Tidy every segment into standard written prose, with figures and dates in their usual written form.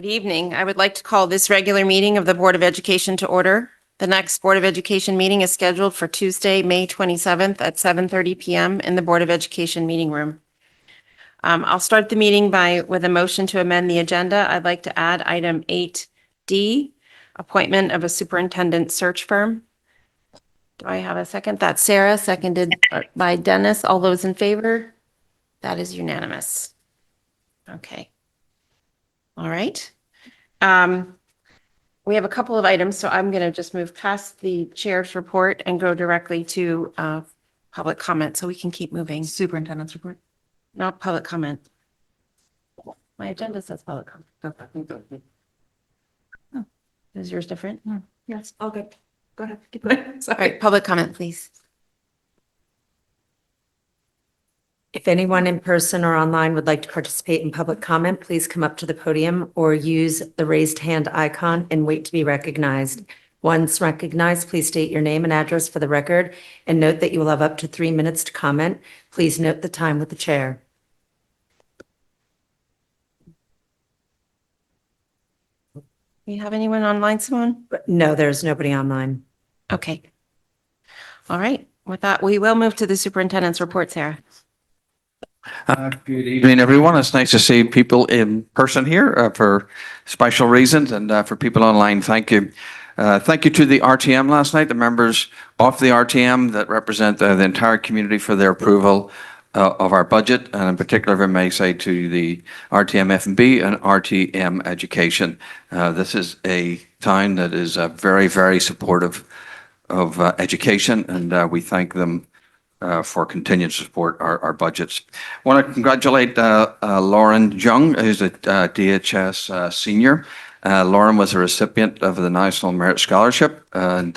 Good evening. I would like to call this regular meeting of the Board of Education to order. The next Board of Education meeting is scheduled for Tuesday, May 27th at 7:30 PM in the Board of Education meeting room. I'll start the meeting with a motion to amend the agenda. I'd like to add item 8D, appointment of a superintendent search firm. Do I have a second? That's Sarah, seconded by Dennis. All those in favor? That is unanimous. Okay. All right. We have a couple of items, so I'm going to just move past the chair's report and go directly to public comment so we can keep moving. Superintendent's report. Not public comment. My agenda says public comment. Oh, is yours different? Yes, all good. Go ahead. Keep going. All Sorry. right, public comment, please. If anyone in person or online would like to participate in public comment, please come up to the podium or use the raised hand icon and wait to be recognized. Once recognized, please state your name and address for the record and note that you will have up to 3 minutes to comment. Please note the time with the chair. Do you have anyone online, Simone? No, there's nobody online. Okay. All right. With that, we will move to the superintendent's report, Sarah. Good evening, everyone. It's nice to see people in person here for special reasons, and for people online, thank you. Thank you to the RTM last night, the members of the RTM that represent the entire community for their approval of our budget, and in particular, if I may say, to the RTM F&B and RTM Education. This is a town that is very, very supportive of education, and we thank them for continued support our budgets. I want to congratulate Lauren Jung, who's a DHS senior. Lauren was a recipient of the National Merit Scholarship and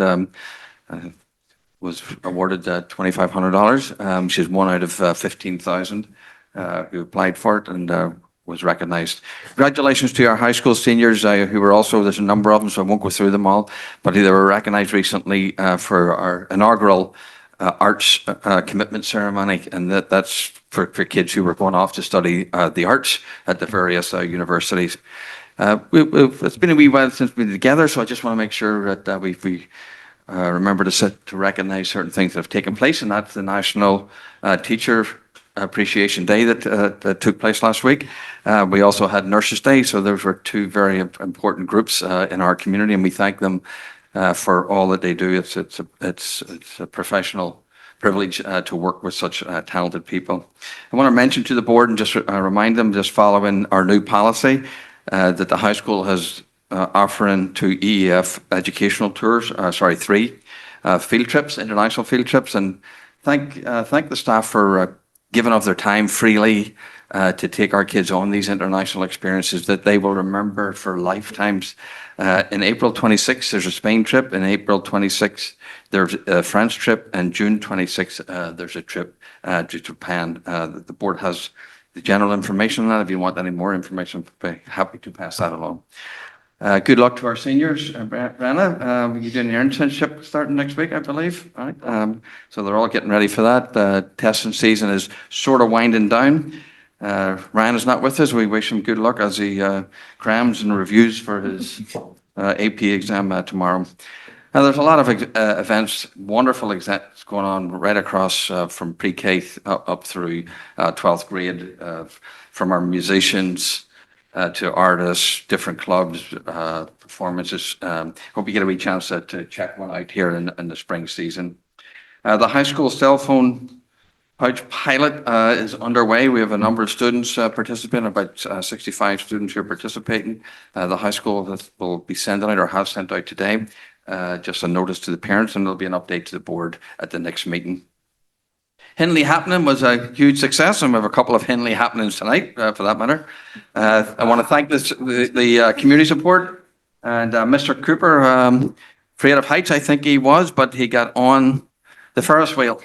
was awarded $2,500. She's one out of 15,000 who applied for it and was recognized. Congratulations to our high school seniors who were also, there's a number of them, so I won't go through them all, but they were recognized recently for our inaugural arts commitment ceremony, and that's for kids who were going off to study the arts at the various universities. It's been a wee while since we've been together, so I just want to make sure that we remember to recognize certain things that have taken place, and that's the National Teacher Appreciation Day that took place last week. We also had Nurses Day, so those were two very important groups in our community, and we thank them for all that they do. It's a professional privilege to work with such talented people. I want to mention to the board and just remind them, just following our new policy, that the high school has offering 2 EEF educational tours, 3 field trips, international field trips, and thank the staff for giving of their time freely to take our kids on these international experiences that they will remember for lifetimes. In April 26th, there's a Spain trip. In April 26th, there's a France trip. And June 26th, there's a trip to Japan. The board has the general information on that. If you want any more information, I'd be happy to pass that along. Good luck to our seniors. Brenna, you're doing your internship starting next week, I believe. Right? So they're all getting ready for that. Testing season is sort of winding down. Ryan is not with us. We wish him good luck as he crams and reviews for his AP exam tomorrow. Now, there's a lot of events, wonderful events going on right across from pre-K up through 12th grade, from our musicians to artists, different clubs, performances. Hope you get a wee chance to check one out here in the spring season. The high school cell phone pouch pilot is underway. We have a number of students participating, about 65 students here participating. The high school will be sending out or have sent out today just a notice to the parents, and there'll be an update to the board at the next meeting. Hindley Happening was a huge success, and we have a couple of Hindley Happenings tonight, for that matter. I want to thank the community support and Mr. Cooper, afraid of heights, I think he was, but he got on the Ferris wheel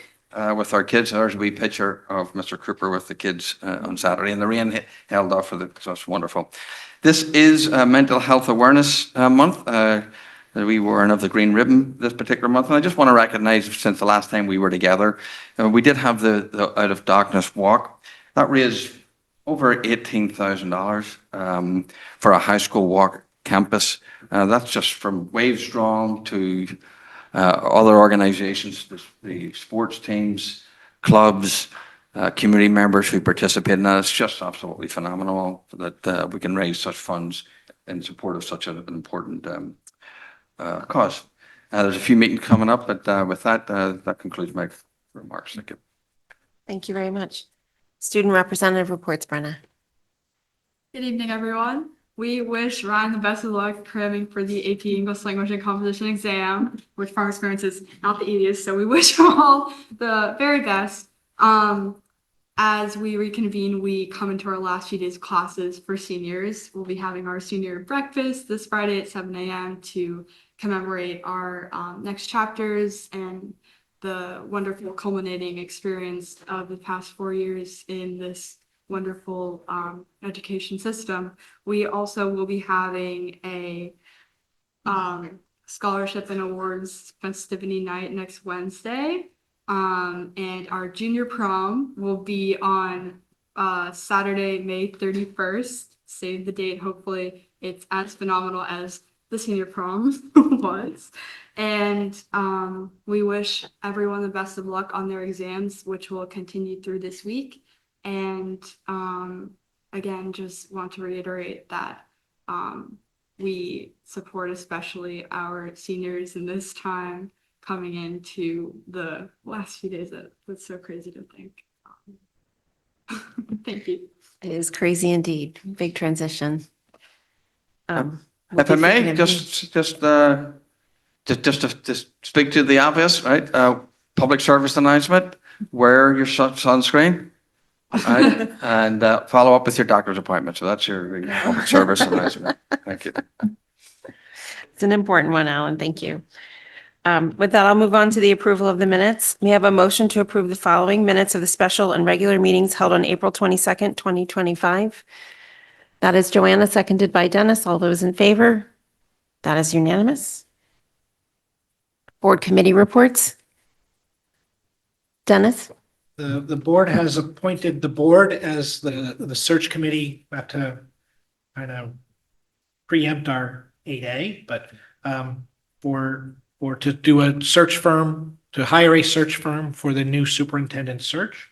with our kids. There's a wee picture of Mr. Cooper with the kids on Saturday, and the rain held off, so it's wonderful. This is Mental Health Awareness Month. We were of the green ribbon this particular month, and I just want to recognize, since the last time we were together, we did have the Out of Darkness walk. That raised over $18,000 for a high school walk campus. That's just from Wave Strong to other organizations, the sports teams, clubs, community members who participate in that. It's just absolutely phenomenal that we can raise such funds in support of such an important cause. There's a few meetings coming up, but with that, that concludes my remarks. Thank you. Thank you very much. Student representative reports, Brenna. Good evening, everyone. We wish Ryan the best of luck cramming for the AP English Language and Composition exam, which from experience is not the easiest. So we wish him all the very best. As we reconvene, we come into our last few days of classes for seniors. We'll be having our senior breakfast this Friday at 7 a.m. to commemorate our next chapters and the wonderful culminating experience of the past 4 years in this wonderful education system. We also will be having a scholarship and awards festivity night next Wednesday. And our junior prom will be on Saturday, May 31st. Save the date. Hopefully it's as phenomenal as the senior prom was. And we wish everyone the best of luck on their exams, which will continue through this week. And again, just want to reiterate that we support especially our seniors in this time coming into the last few days. That's so crazy to think. Thank you. It is crazy indeed. Big transition. If I may, just to speak to the obvious, right? Public service announcement, wear your sunscreen, right? And follow up with your doctor's appointment. So that's your public service announcement. Thank you. It's an important one, Alan. Thank you. With that, I'll move on to the approval of the minutes. We have a motion to approve the following minutes of the special and regular meetings held on April 22nd, 2025. That is Joanna, seconded by Dennis. All those in favor? That is unanimous. Board committee reports. Dennis? The board has appointed the board as the search committee, not to kind of preempt our 8A, but to do a search firm, to hire a search firm for the new superintendent search.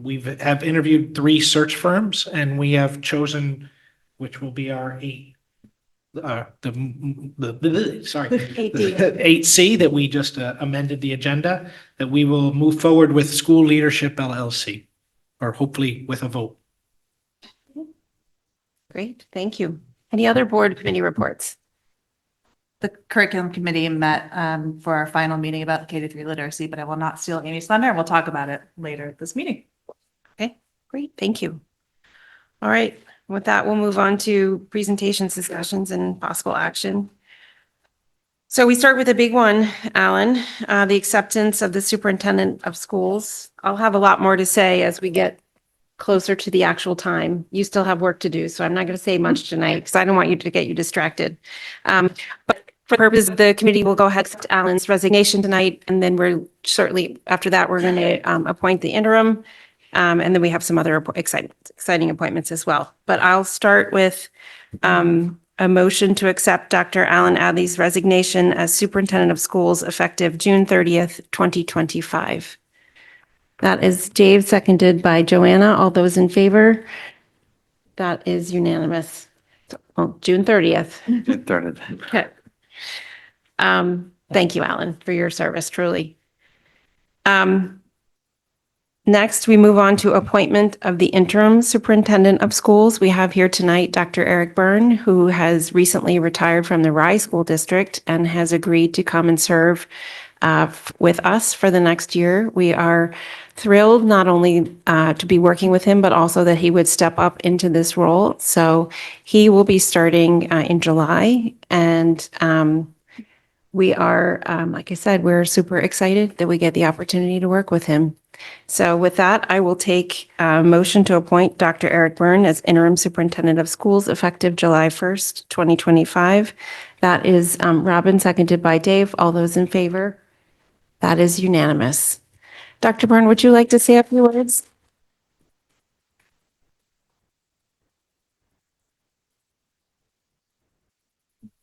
We have interviewed 3 search firms, and we have chosen which will be our 8C that we just amended the agenda, that we will move forward with School Leadership LLC, or hopefully with a vote. Great, thank you. Any other board committee reports? The curriculum committee met for our final meeting about K-3 literacy, but I will not steal Amy's thunder, and we'll talk about it later at this meeting. Okay, great, thank you. All right, with that, we'll move on to presentations, discussions, and possible action. So we start with a big one, Alan, the acceptance of the superintendent of schools. I'll have a lot more to say as we get closer to the actual time. You still have work to do, so I'm not going to say much tonight because I don't want you to get you distracted. But for the purpose of the committee, we'll go ahead and accept Alan's resignation tonight, and then we're certainly, after that, we're going to appoint the interim, and then we have some other exciting appointments as well. But I'll start with a motion to accept Dr. Alan Addley's resignation as superintendent of schools effective June 30th, 2025. That is Dave, seconded by Joanna. All those in favor? That is unanimous. June 30th. June 30th. Okay. Thank you, Alan, for your service, truly. Next, we move on to appointment of the interim superintendent of schools. We have here tonight Dr. Eric Byrne, who has recently retired from the Rye School District and has agreed to come and serve with us for the next year. We are thrilled not only to be working with him, but also that he would step up into this role. So he will be starting in July, and we are, like I said, we're super excited that we get the opportunity to work with him. So with that, I will take a motion to appoint Dr. Eric Byrne as interim superintendent of schools effective July 1st, 2025. That is Robin, seconded by Dave. All those in favor? That is unanimous. Dr. Byrne, would you like to say a few words?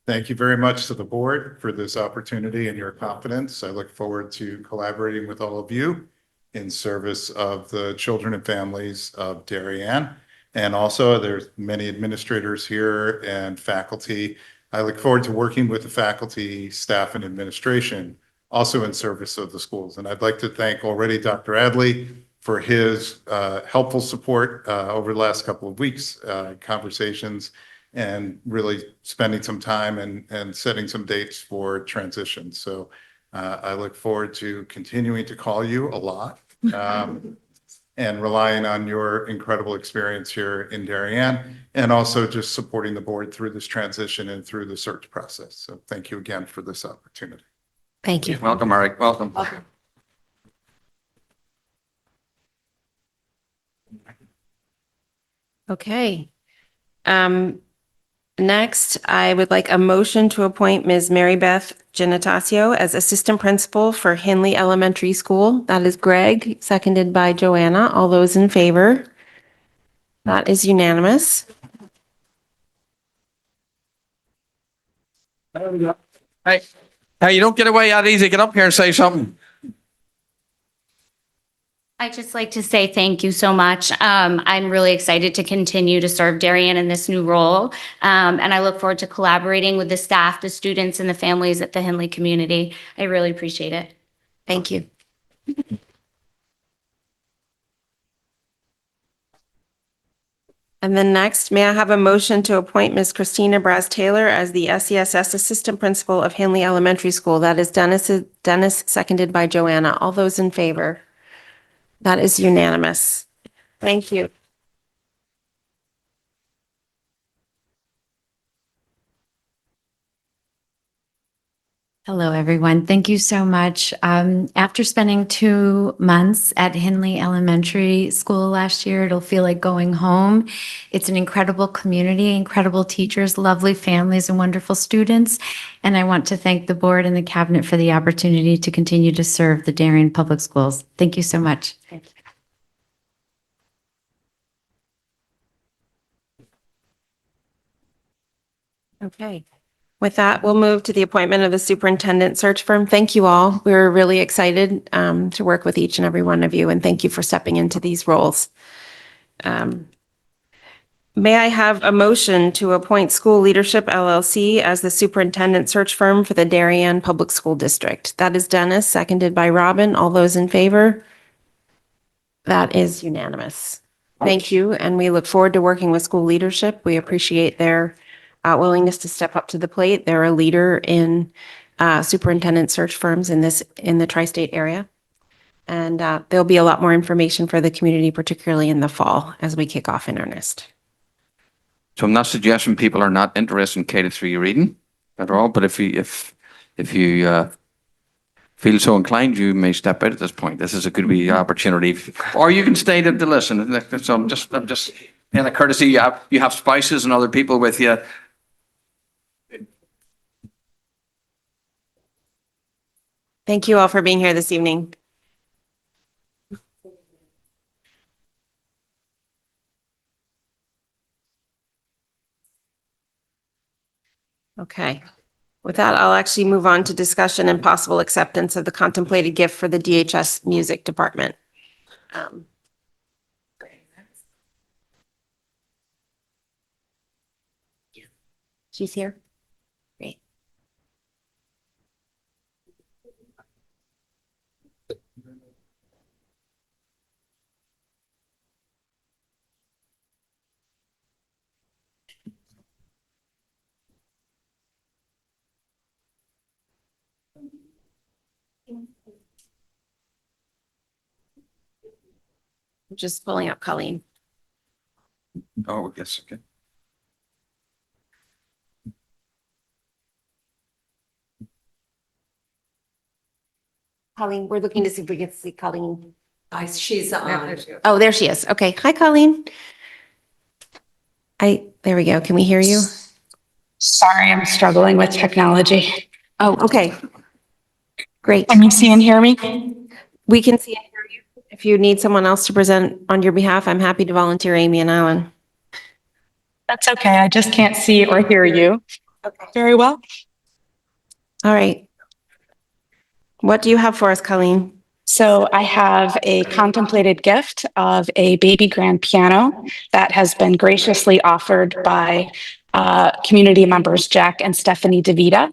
Thank you very much to the board for this opportunity and your confidence. I look forward to collaborating with all of you in service of the children and families of Darien. And also there's many administrators here and faculty. I look forward to working with the faculty, staff, and administration also in service of the schools. And I'd like to thank already Dr. Addley for his helpful support over the last couple of weeks, conversations, and really spending some time and setting some dates for transition. So I look forward to continuing to call you a lot and relying on your incredible experience here in Darien, and also just supporting the board through this transition and through the search process. So thank you again for this opportunity. Thank you. Welcome, Eric. Welcome. Okay. Next, I would like a motion to appoint Ms. Mary Beth Giannatasio as Assistant Principal for Hindley Elementary School. That is Greg, seconded by Joanna. All those in favor? That is unanimous. Hey, hey, you don't get away that easy. Get up here and say something. I'd just like to say thank you so much. I'm really excited to continue to serve Darien in this new role. And I look forward to collaborating with the staff, the students, and the families at the Henley community. I really appreciate it. Thank you. And then next, may I have a motion to appoint Ms. Christina Bras-Taylor as the SESS Assistant Principal of Hindley Elementary School. That is Dennis, seconded by Joanna. All those in favor? That is unanimous. Thank you. Hello, everyone. Thank you so much. After spending 2 months at Hindley Elementary School last year, it'll feel like going home. It's an incredible community, incredible teachers, lovely families, and wonderful students. And I want to thank the board and the cabinet for the opportunity to continue to serve the Darien Public Schools. Thank you so much. Thank you. Okay. With that, we'll move to the appointment of the superintendent search firm. Thank you all. We're really excited to work with each and every one of you, and thank you for stepping into these roles. May I have a motion to appoint School Leadership LLC as the superintendent search firm for the Darien Public School District? That is Dennis, seconded by Robin. All those in favor? That is unanimous. Thank you, and we look forward to working with school leadership. We appreciate their willingness to step up to the plate. They're a leader in superintendent search firms in the tri-state area. And there'll be a lot more information for the community, particularly in the fall as we kick off in earnest. So I'm not suggesting people are not interested in K-3 reading at all, but if you feel so inclined, you may step out at this point. This is a good wee opportunity, or you can stay to listen. So I'm just in a courtesy. You have spouses and other people with you. Thank you all for being here this evening. Okay. With that, I'll actually move on to discussion and possible acceptance of the contemplated gift for the DHS Music Department. She's here. Great. Just pulling up Colleen. Oh, yes, okay. Colleen, we're looking to see if we can see Colleen. She's on. Oh, there she is. Okay. Hi, Colleen. There we go. Can we hear you? Sorry, I'm struggling with technology. Oh, okay. Great. Can you see and hear me? We can see and hear you. If you need someone else to present on your behalf, I'm happy to volunteer Amy and Alan. That's okay. I just can't see or hear you. Very well. All right. What do you have for us, Colleen? So I have a contemplated gift of a baby grand piano that has been graciously offered by community members Jack and Stephanie DeVita.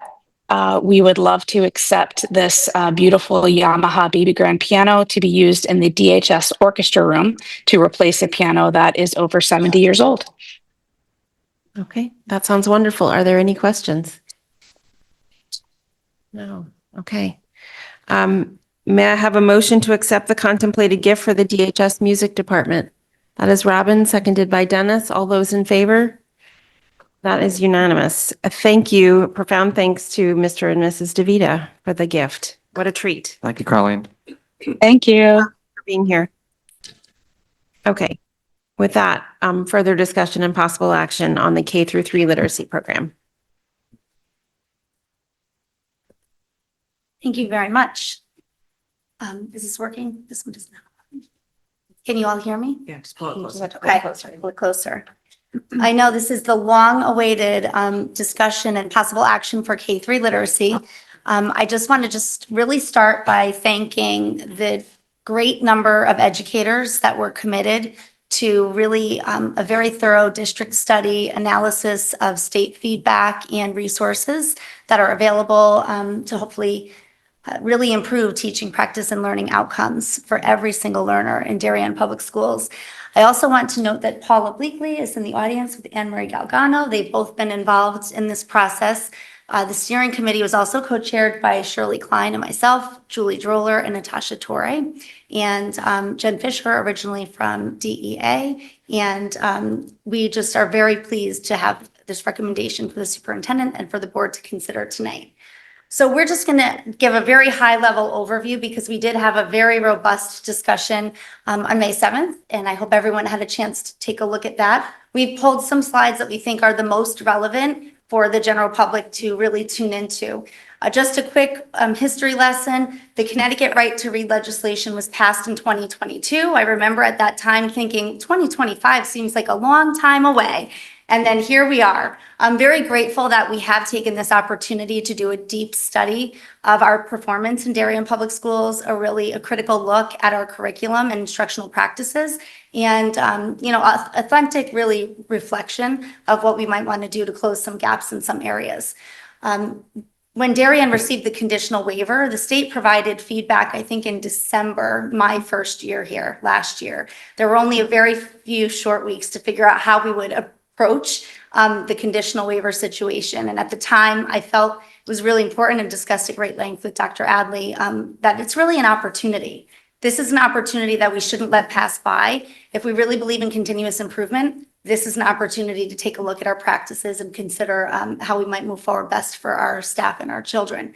We would love to accept this beautiful Yamaha baby grand piano to be used in the DHS orchestra room to replace a piano that is over 70 years old. Okay, that sounds wonderful. Are there any questions? No. Okay. May I have a motion to accept the contemplated gift for the DHS Music Department? That is Robin, seconded by Dennis. All those in favor? That is unanimous. A thank you, profound thanks to Mr. and Mrs. DeVita for the gift. What a treat Thank you, Colleen. Thank you. for being here. Okay. With that, further discussion and possible action on the K through 3 literacy program. Thank you very much. Is this working? This one does not. Can you all hear me? Yeah, just pull it closer. Okay, pull it closer. I know this is the long-awaited discussion and possible action for K-3 literacy. I just want to really start by thanking the great number of educators that were committed to really a very thorough district study analysis of state feedback and resources that are available to hopefully really improve teaching practice and learning outcomes for every single learner in Darien Public Schools. I also want to note that Paula Bleakley is in the audience with Anne Marie Galgano. They've both been involved in this process. The steering committee was also co-chaired by Shirley Klein and myself, Julie Droller, and Natasha Torre, and Jen Fisher, originally from DEA. And we just are very pleased to have this recommendation for the superintendent and for the board to consider tonight. So we're just going to give a very high-level overview because we did have a very robust discussion on May 7th, and I hope everyone had a chance to take a look at that. We pulled some slides that we think are the most relevant for the general public to really tune into. Just a quick history lesson. The Connecticut Right to Read legislation was passed in 2022. I remember at that time thinking 2025 seems like a long time away. And then here we are. I'm very grateful that we have taken this opportunity to do a deep study of our performance in Darien Public Schools, a critical look at our curriculum and instructional practices, and authentic really reflection of what we might want to do to close some gaps in some areas. When Darien received the conditional waiver, the state provided feedback, I think in December, my first year here, last year. There were only a very few short weeks to figure out how we would approach the conditional waiver situation. And at the time, I felt it was really important and discussed at great length with Dr. Addley that it's really an opportunity. This is an opportunity that we shouldn't let pass by. If we really believe in continuous improvement, this is an opportunity to take a look at our practices and consider how we might move forward best for our staff and our children.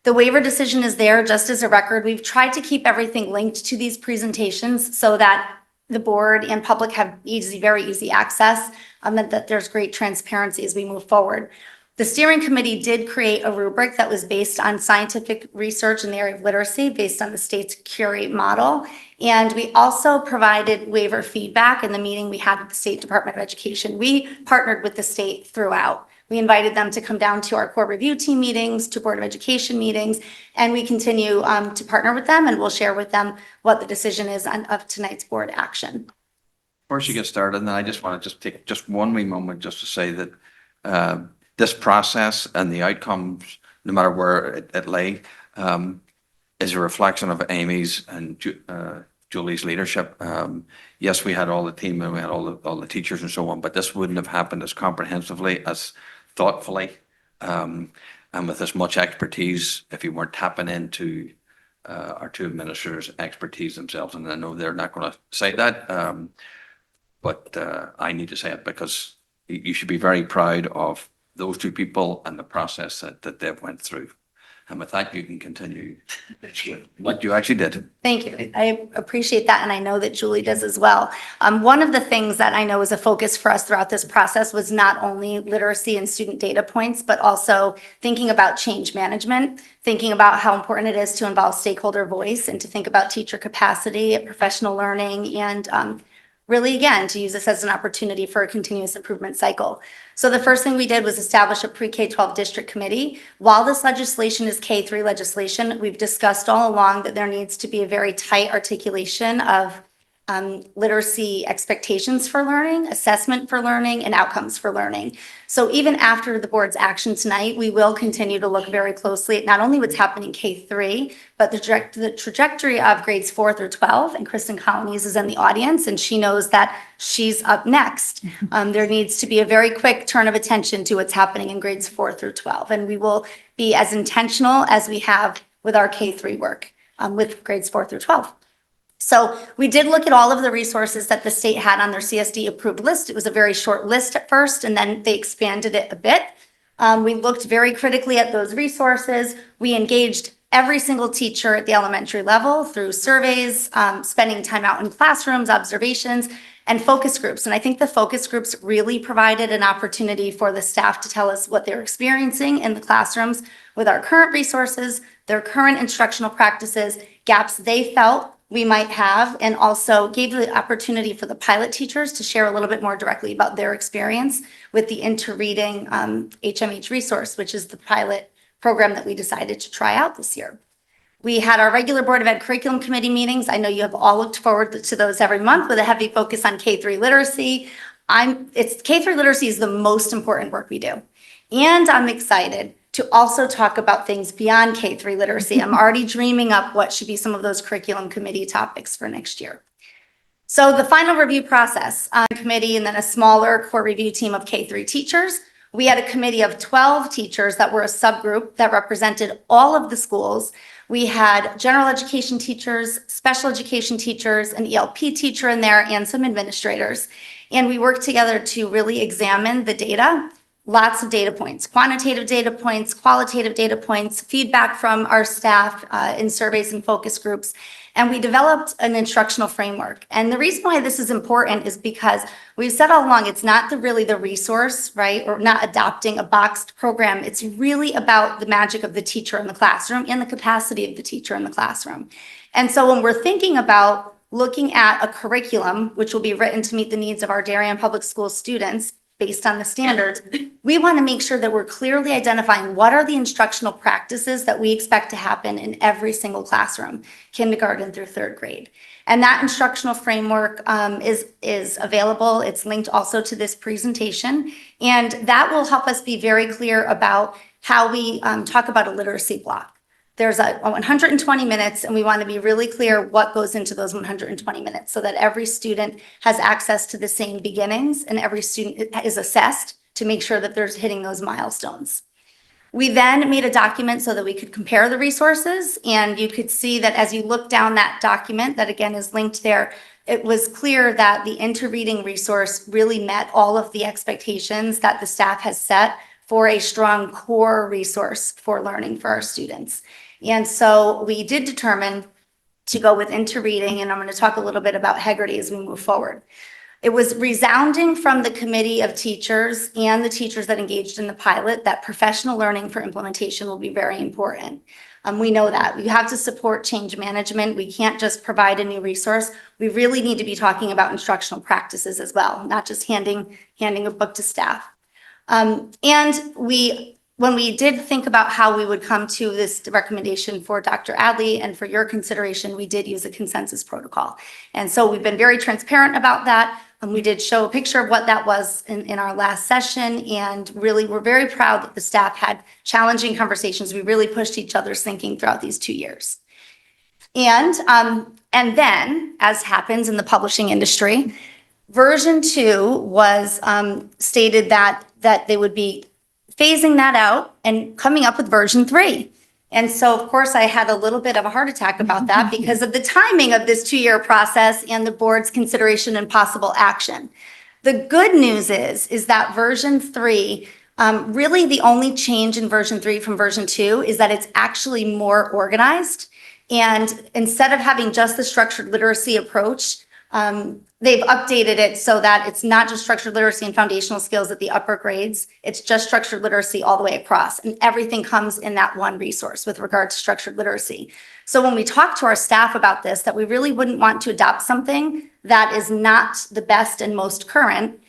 The waiver decision is there just as a record. We've tried to keep everything linked to these presentations so that the board and public have very easy access, and that there's great transparency as we move forward. The steering committee did create a rubric that was based on scientific research in the area of literacy based on the state's Curate model. And we also provided waiver feedback in the meeting we had with the State Department of Education. We partnered with the state throughout. We invited them to come down to our core review team meetings, to Board of Education meetings, and we continue to partner with them, and we'll share with them what the decision is of tonight's board action. Before she gets started, and I just want to take just one wee moment just to say that this process and the outcomes, no matter where it lay, is a reflection of Amy's and Julie's leadership. Yes, we had all the team and we had all the teachers and so on, but this wouldn't have happened as comprehensively, as thoughtfully, and with as much expertise if you weren't tapping into our two administrators' expertise themselves. And I know they're not going to say that, but I need to say it because you should be very proud of those two people and the process that they've went through. And with that, you can continue what you actually did. Thank you. I appreciate that. And I know that Julie does as well. One of the things that I know is a focus for us throughout this process was not only literacy and student data points, but also thinking about change management, thinking about how important it is to involve stakeholder voice and to think about teacher capacity, professional learning, and really, again, to use this as an opportunity for a continuous improvement cycle. So the first thing we did was establish a pre-K-12 district committee. While this legislation is K-3 legislation, we've discussed all along that there needs to be a very tight articulation of literacy expectations for learning, assessment for learning, and outcomes for learning. So even after the board's action tonight, we will continue to look very closely at not only what's happening K-3, but the trajectory of grades 4 through 12. And Kristen Colonies is in the audience, and she knows that she's up next. There needs to be a very quick turn of attention to what's happening in grades 4 through 12. And we will be as intentional as we have with our K-3 work with grades 4 through 12. So we did look at all of the resources that the state had on their CSD approved list. It was a very short list at first, and then they expanded it a bit. We looked very critically at those resources. We engaged every single teacher at the elementary level through surveys, spending time out in classrooms, observations, and focus groups. And I think the focus groups really provided an opportunity for the staff to tell us what they're experiencing in the classrooms with our current resources, their current instructional practices, gaps they felt we might have, and also gave the opportunity for the pilot teachers to share a little bit more directly about their experience with the Into Reading HMH resource, which is the pilot program that we decided to try out this year. We had our regular Board of Ed curriculum committee meetings. I know you have all looked forward to those every month with a heavy focus on K-3 literacy. K-3 literacy is the most important work we do. And I'm excited to also talk about things beyond K-3 literacy. I'm already dreaming up what should be some of those curriculum committee topics for next year. So the final review process committee and then a smaller core review team of K-3 teachers. We had a committee of 12 teachers that were a subgroup that represented all of the schools. We had general education teachers, special education teachers, an ELP teacher in there, and some administrators. And we worked together to really examine the data. Lots of data points, quantitative data points, qualitative data points, feedback from our staff in surveys and focus groups. And we developed an instructional framework. And the reason why this is important is because we've said all along, it's not really the resource, right? Or not adopting a boxed program. It's really about the magic of the teacher in the classroom and the capacity of the teacher in the classroom. And so when we're thinking about looking at a curriculum, which will be written to meet the needs of our Darien Public School students, based on the standards, we want to make sure that we're clearly identifying what are the instructional practices that we expect to happen in every single classroom, kindergarten through third grade. And that instructional framework is available. It's linked also to this presentation. And that will help us be very clear about how we talk about a literacy block. There's a 120 minutes, and we want to be really clear what goes into those 120 minutes so that every student has access to the same beginnings and every student is assessed to make sure that they're hitting those milestones. We then made a document so that we could compare the resources, and you could see that as you look down that document that again is linked there, it was clear that the Into Reading resource really met all of the expectations that the staff has set for a strong core resource for learning for our students. And so we did determine to go with Into Reading, and I'm going to talk a little bit about Hegarty as we move forward. It was resounding from the committee of teachers and the teachers that engaged in the pilot that professional learning for implementation will be very important. We know that. We have to support change management. We can't just provide a new resource. We really need to be talking about instructional practices as well, not just handing a book to staff. When we did think about how we would come to this recommendation for Dr. Addley and for your consideration, we did use a consensus protocol. And so we've been very transparent about that. We did show a picture of what that was in our last session. And really, we're very proud that the staff had challenging conversations. We really pushed each other's thinking throughout these 2 years. And then, as happens in the publishing industry, version 2 was stated that they would be phasing that out and coming up with version 3. And so, of course, I had a little bit of a heart attack about that because of the timing of this 2-year process and the board's consideration and possible action. The good news is that version 3, really the only change in version 3 from version 2 is that it's actually more organized. And instead of having just the structured literacy approach, they've updated it so that it's not just structured literacy and foundational skills at the upper grades. It's just structured literacy all the way across, and everything comes in that one resource with regard to structured literacy. So when we talk to our staff about this, that we really wouldn't want to adopt something that is not the best and most current.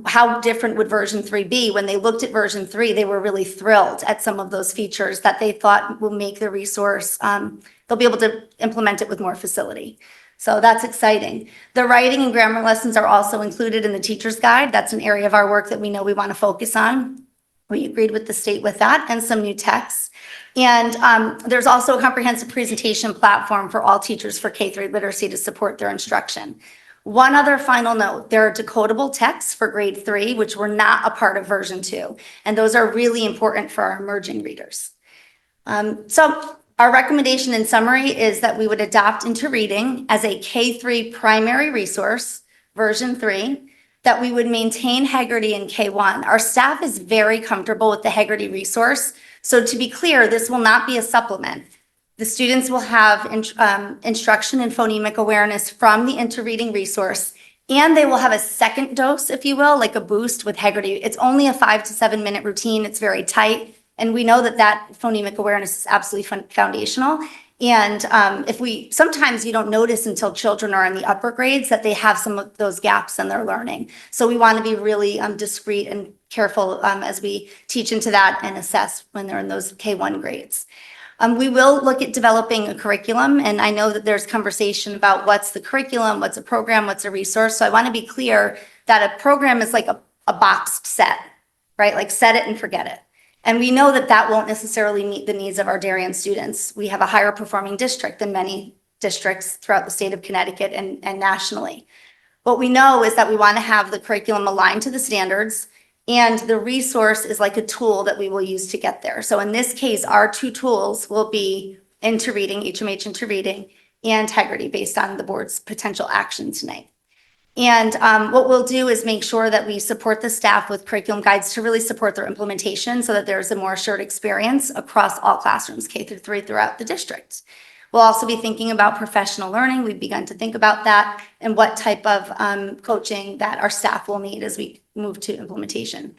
How different would version 3 be? When they looked at version 3, they were really thrilled at some of those features that they thought will make the resource, they'll be able to implement it with more facility. So that's exciting. The writing and grammar lessons are also included in the teacher's guide. That's an area of our work that we know we want to focus on. We agreed with the state with that, and some new texts. And there's also a comprehensive presentation platform for all teachers for K-3 literacy to support their instruction. One other final note, there are decodable texts for grade 3, which were not a part of version 2. And those are really important for our emerging readers. So our recommendation in summary is that we would adopt Into Reading as a K-3 primary resource, version 3, that we would maintain Haggerty in K-1. Our staff is very comfortable with the Haggerty resource. So to be clear, this will not be a supplement. The students will have instruction in phonemic awareness from the Into Reading resource, and they will have a second dose, if you will, like a boost with Haggerty. It's only a 5 to 7 minute routine. It's very tight. And we know that that phonemic awareness is absolutely foundational. And sometimes you don't notice until children are in the upper grades that they have some of those gaps in their learning. So we want to be really discreet and careful as we teach into that and assess when they're in those K-1 grades. We will look at developing a curriculum, and I know that there's conversation about what's the curriculum, what's a program, what's a resource. So I want to be clear that a program is like a boxed set, right? Like set it and forget it. And we know that that won't necessarily meet the needs of our Darien students. We have a higher performing district than many districts throughout the state of Connecticut and nationally. What we know is that we want to have the curriculum aligned to the standards, and the resource is like a tool that we will use to get there. So in this case, our two tools will be Into Reading, HMH Into Reading, and Haggerty based on the board's potential action tonight. And what we'll do is make sure that we support the staff with curriculum guides to really support their implementation so that there's a more assured experience across all classrooms, K through 3 throughout the district. We'll also be thinking about professional learning. We've begun to think about that and what type of coaching that our staff will need as we move to implementation.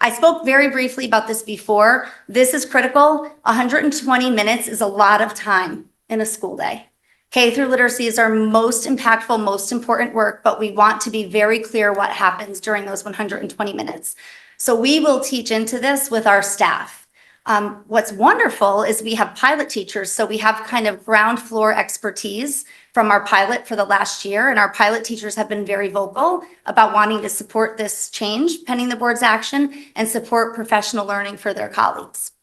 I spoke very briefly about this before. This is critical. 120 minutes is a lot of time in a school day. K through literacy is our most impactful, most important work, but we want to be very clear what happens during those 120 minutes. So we will teach into this with our staff. What's wonderful is we have pilot teachers, so we have kind of ground floor expertise from our pilot for the last year, and our pilot teachers have been very vocal about wanting to support this change pending the board's action and support professional learning for their colleagues.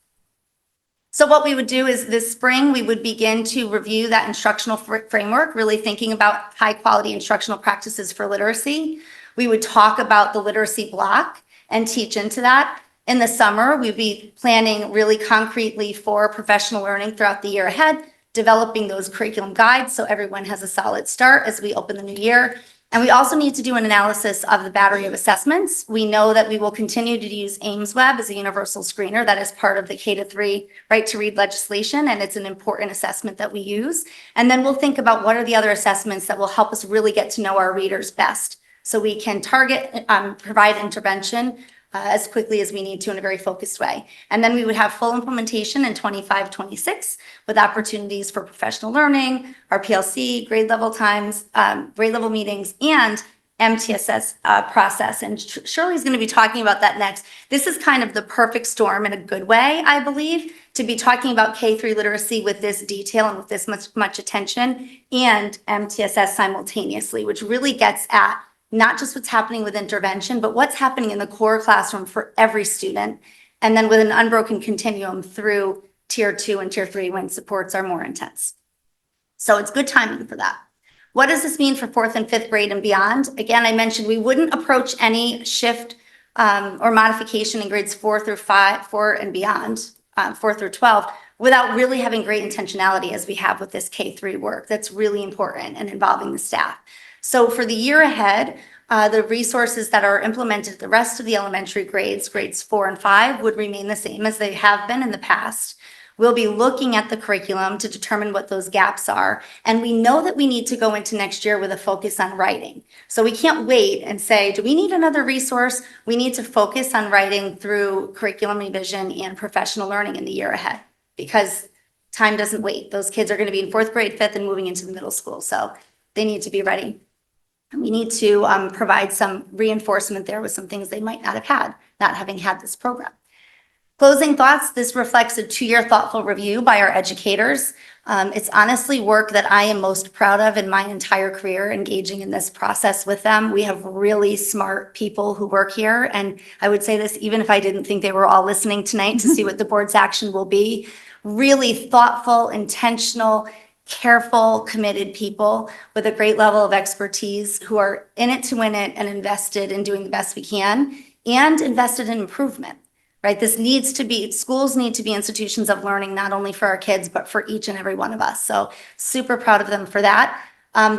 So what we would do is this spring, we would begin to review that instructional framework, really thinking about high quality instructional practices for literacy. We would talk about the literacy block and teach into that. In the summer, we'd be planning really concretely for professional learning throughout the year ahead, developing those curriculum guides so everyone has a solid start as we open the new year. And we also need to do an analysis of the battery of assessments. We know that we will continue to use AIMSweb as a universal screener that is part of the K-3 right to read legislation, and it's an important assessment that we use. And then we'll think about what are the other assessments that will help us really get to know our readers best so we can target, provide intervention as quickly as we need to in a very focused way. And then we would have full implementation in 25-26 with opportunities for professional learning, our PLC, grade level times, grade level meetings, and MTSS process. And Shirley's going to be talking about that next. This is kind of the perfect storm in a good way, I believe, to be talking about K-3 literacy with this detail and with this much attention, and MTSS simultaneously, which really gets at not just what's happening with intervention, but what's happening in the core classroom for every student, and then with an unbroken continuum through tier 2 and tier 3 when supports are more intense. So it's good timing for that. What does this mean for 4th and 5th grade and beyond? Again, I mentioned we wouldn't approach any shift or modification in grades 4 and beyond, 4 through 12, without really having great intentionality as we have with this K-3 work. That's really important and involving the staff. So for the year ahead, the resources that are implemented, the rest of the elementary grades, grades 4 and 5, would remain the same as they have been in the past. We'll be looking at the curriculum to determine what those gaps are. And we know that we need to go into next year with a focus on writing. So we can't wait and say, do we need another resource? We need to focus on writing through curriculum revision and professional learning in the year ahead, because time doesn't wait. Those kids are going to be in fourth grade, fifth, and moving into the middle school. So they need to be ready. And we need to provide some reinforcement there with some things they might not have had, not having had this program. Closing thoughts, this reflects a 2-year thoughtful review by our educators. It's honestly work that I am most proud of in my entire career, engaging in this process with them. We have really smart people who work here. And I would say this even if I didn't think they were all listening tonight to see what the board's action will be. Really thoughtful, intentional, careful, committed people with a great level of expertise who are in it to win it and invested in doing the best we can and invested in improvement. Right? This needs to be, schools need to be institutions of learning, not only for our kids, but for each and every one of us. So super proud of them for that.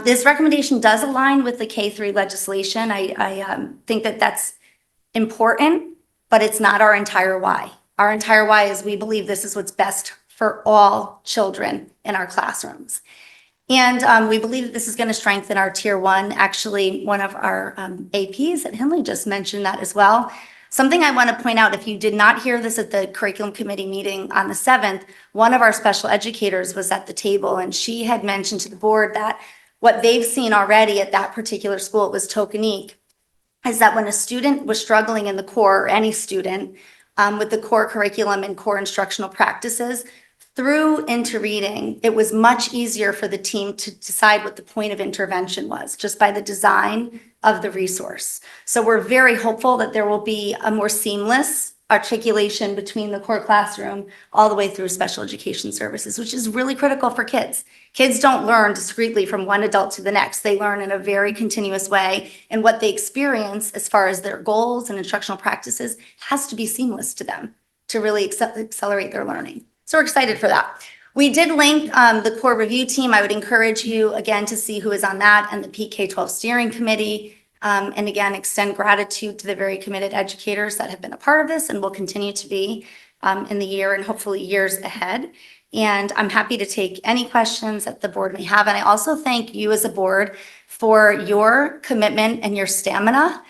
This recommendation does align with the K-3 legislation. I think that that's important, but it's not our entire why. Our entire why is we believe this is what's best for all children in our classrooms. And we believe that this is going to strengthen our tier 1. Actually, one of our APs at Henley just mentioned that as well. Something I want to point out, if you did not hear this at the curriculum committee meeting on the 7th, one of our special educators was at the table and she had mentioned to the board that what they've seen already at that particular school, it was Tokenique, is that when a student was struggling in the core, or any student, with the core curriculum and core instructional practices, through Into Reading, it was much easier for the team to decide what the point of intervention was, just by the design of the resource. So we're very hopeful that there will be a more seamless articulation between the core classroom all the way through special education services, which is really critical for kids. Kids don't learn discretely from one adult to the next. They learn in a very continuous way, and what they experience as far as their goals and instructional practices has to be seamless to them to really accelerate their learning. So we're excited for that. We did link the core review team. I would encourage you again to see who is on that and the PK-12 steering committee. And again, extend gratitude to the very committed educators that have been a part of this and will continue to be in the year and hopefully years ahead. And I'm happy to take any questions that the board may have. And I also thank you as a board for your commitment and your stamina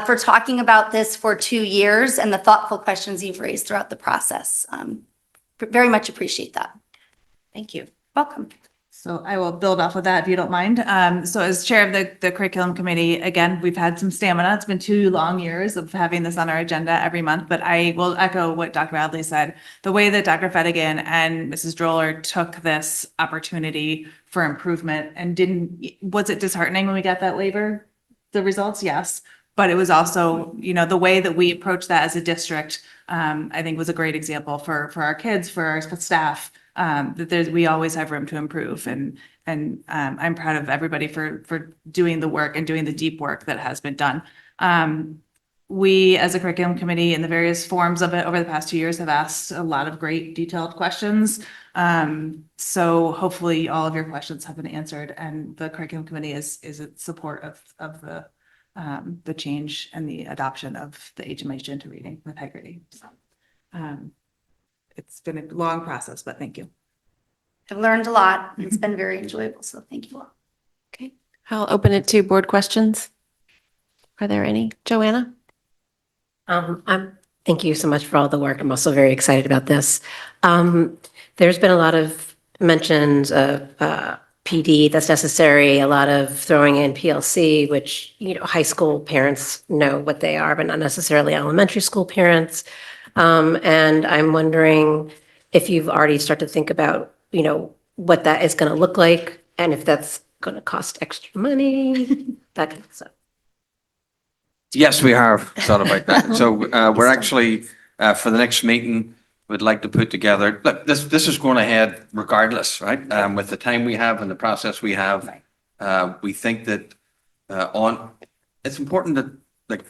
for talking about this for 2 years and the thoughtful questions you've raised throughout the process. Very much appreciate that. Thank you. Welcome. So I will build off of that if you don't mind. So as chair of the curriculum committee, again, we've had some stamina. It's been 2 long years of having this on our agenda every month, but I will echo what Dr. Addley said. The way that Dr. Fedigan and Mrs. Droller took this opportunity for improvement and was it disheartening when we got that waiver? The results, yes. But it was also, the way that we approached that as a district, I think was a great example for our kids, for our staff, that we always have room to improve. And I'm proud of everybody for doing the work and doing the deep work that has been done. We, as a curriculum committee in the various forms of it over the past 2 years, have asked a lot of great detailed questions. So hopefully all of your questions have been answered, and the curriculum committee is in support of the change and the adoption of the HMH Into Reading with integrity. So, it's been a long process, but thank you. I've learned a lot. It's been very enjoyable. So thank you all. Okay, I'll open it to board questions. Are there any? Joanna? Thank you so much for all the work. I'm also very excited about this. There's been a lot of mentions of PD that's necessary, a lot of throwing in PLC, which, high school parents know what they are, but not necessarily elementary school parents. And I'm wondering if you've already started to think about, what that is going to look like and if that's going to cost extra money, that kind of stuff. Yes, we have thought about that. So we're actually, for the next meeting, would like to put together, look, this is going ahead regardless, right? With the time we have and the process we have, we think that it's important that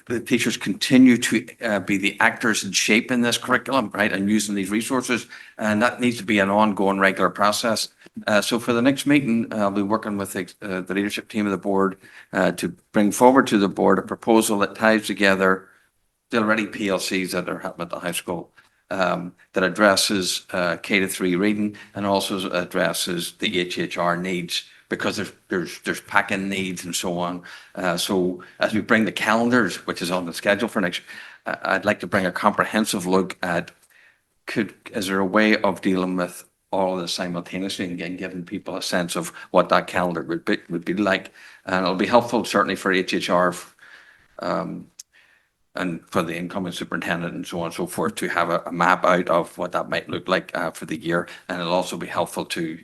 the teachers continue to be the actors in shaping this curriculum, right? And using these resources. And that needs to be an ongoing regular process. So for the next meeting, I'll be working with the leadership team of the board to bring forward to the board a proposal that ties together the already PLCs that are happening at the high school that addresses K to 3 reading and also addresses the HHR needs, because there's packing needs and so on. So as we bring the calendars, which is on the schedule for next, I'd like to bring a comprehensive look at is there a way of dealing with all of this simultaneously and giving people a sense of what that calendar would be like. And it'll be helpful certainly for HHR and for the incoming superintendent and so on and so forth to have a map out of what that might look like for the year. And it'll also be helpful to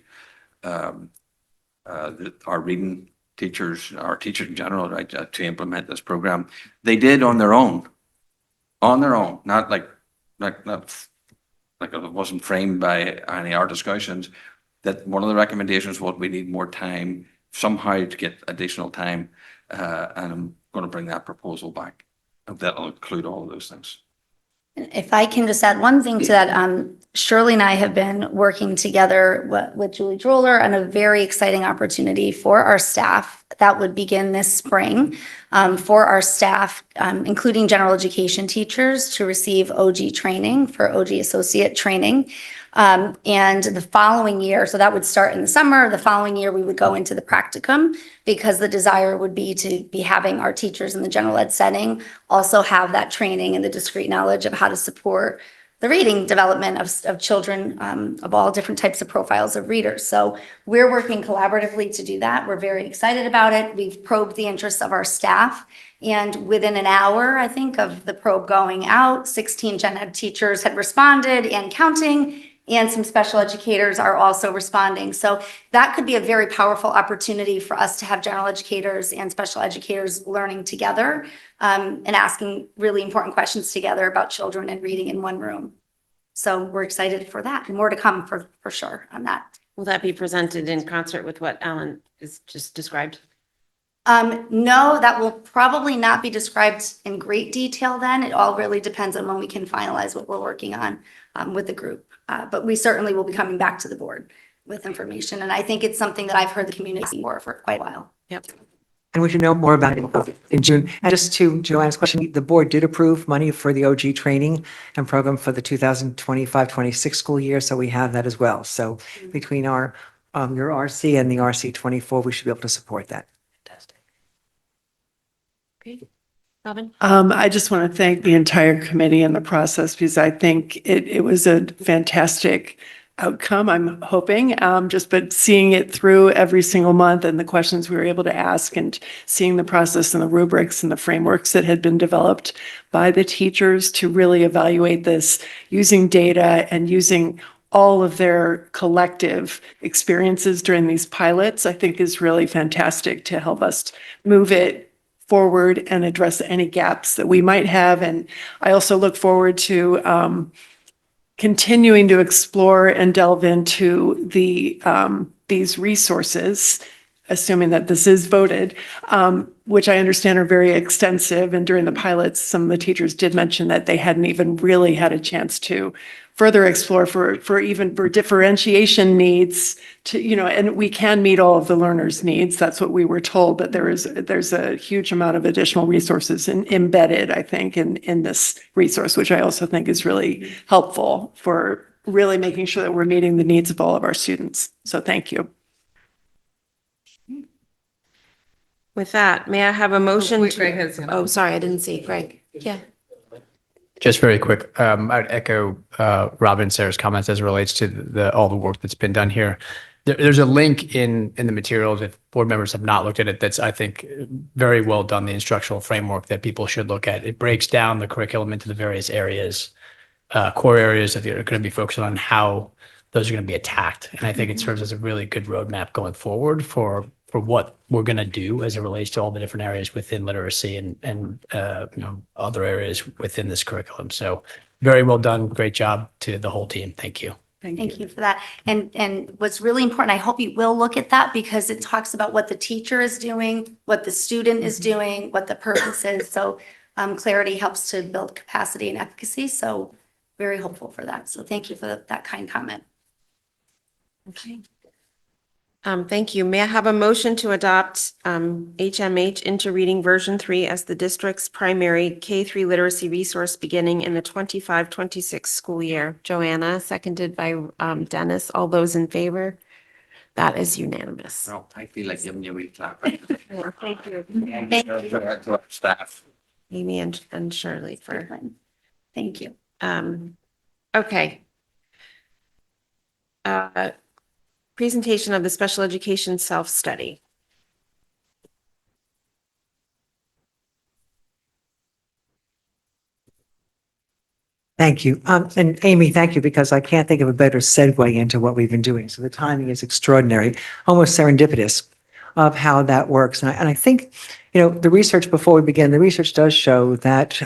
our reading teachers, our teachers in general, right, to implement this program. They did on their own, not like it wasn't framed by any of our discussions. That one of the recommendations was we need more time somehow to get additional time, and I'm going to bring that proposal back. That'll include all of those things. If I can just add one thing to that, Shirley and I have been working together with Julie Droller on a very exciting opportunity for our staff that would begin this spring for our staff, including general education teachers, to receive OG training for OG associate training. And the following year, so that would start in the summer, the following year we would go into the practicum, because the desire would be to be having our teachers in the general ed setting also have that training and the discrete knowledge of how to support the reading development of children of all different types of profiles of readers. So we're working collaboratively to do that. We're very excited about it. We've probed the interests of our staff. And within an hour, I think, of the probe going out, 16 gen ed teachers had responded and counting, and some special educators are also responding. So that could be a very powerful opportunity for us to have general educators and special educators learning together and asking really important questions together about children and reading in one room. So we're excited for that. More to come for sure on that. Will that be presented in concert with what Alan is just described? No, that will probably not be described in great detail then. It all really depends on when we can finalize what we're working on with the group. But we certainly will be coming back to the board with information. And I think it's something that I've heard the community for quite a while. Yep. And we should know more about it in June. And just to Joanna's question, the board did approve money for the OG training and program for the 2025-26 school year. So we have that as well. So between our your RC and the RC24, we should be able to support that. Fantastic. Great. Robin? I just want to thank the entire committee in the process, because I think it was a fantastic outcome, I'm hoping, but seeing it through every single month and the questions we were able to ask and seeing the process and the rubrics and the frameworks that had been developed by the teachers to really evaluate this using data and using all of their collective experiences during these pilots, I think is really fantastic to help us move it forward and address any gaps that we might have. And I also look forward to continuing to explore and delve into these resources, assuming that this is voted, which I understand are very extensive. And during the pilots, some of the teachers did mention that they hadn't even really had a chance to further explore for differentiation needs to, and we can meet all of the learners' needs. That's what we were told, but there's a huge amount of additional resources embedded, I think, in this resource, which I also think is really helpful for really making sure that we're meeting the needs of all of our students. So thank you. With that, may I have a motion? Wait, Greg has. Oh, sorry, I didn't see. Greg. Yeah. Just very quick, I'd echo Robin and Sarah's comments as it relates to all the work that's been done here. There's a link in the materials, if board members have not looked at it, that's, I think, very well done, the instructional framework that people should look at. It breaks down the curriculum into the various areas, core areas that are going to be focused on how those are going to be attacked. And I think it serves as a really good roadmap going forward for what we're going to do as it relates to all the different areas within literacy and other areas within this curriculum. So very well done. Great job to the whole team. Thank you. Thank you for that. And what's really important, I hope you will look at that, because it talks about what the teacher is doing, what the student is doing, what the purpose is. So clarity helps to build capacity and efficacy. So very hopeful for that. So thank you for that kind comment. Okay. Thank you. May I have a motion to adopt HMH Into Reading version 3 as the district's primary K-3 literacy resource beginning in the 25-26 school year? Joanna, seconded by Dennis. All those in favor? That is unanimous. Well, I feel like giving you a clap. Thank you. To our staff. Amy and Shirley for, Thank you. okay. Presentation of the special education self-study. Thank you. And Amy, thank you, because I can't think of a better segue into what we've been doing. So the timing is extraordinary, almost serendipitous of how that works. And I think, the research before we begin, the research does show that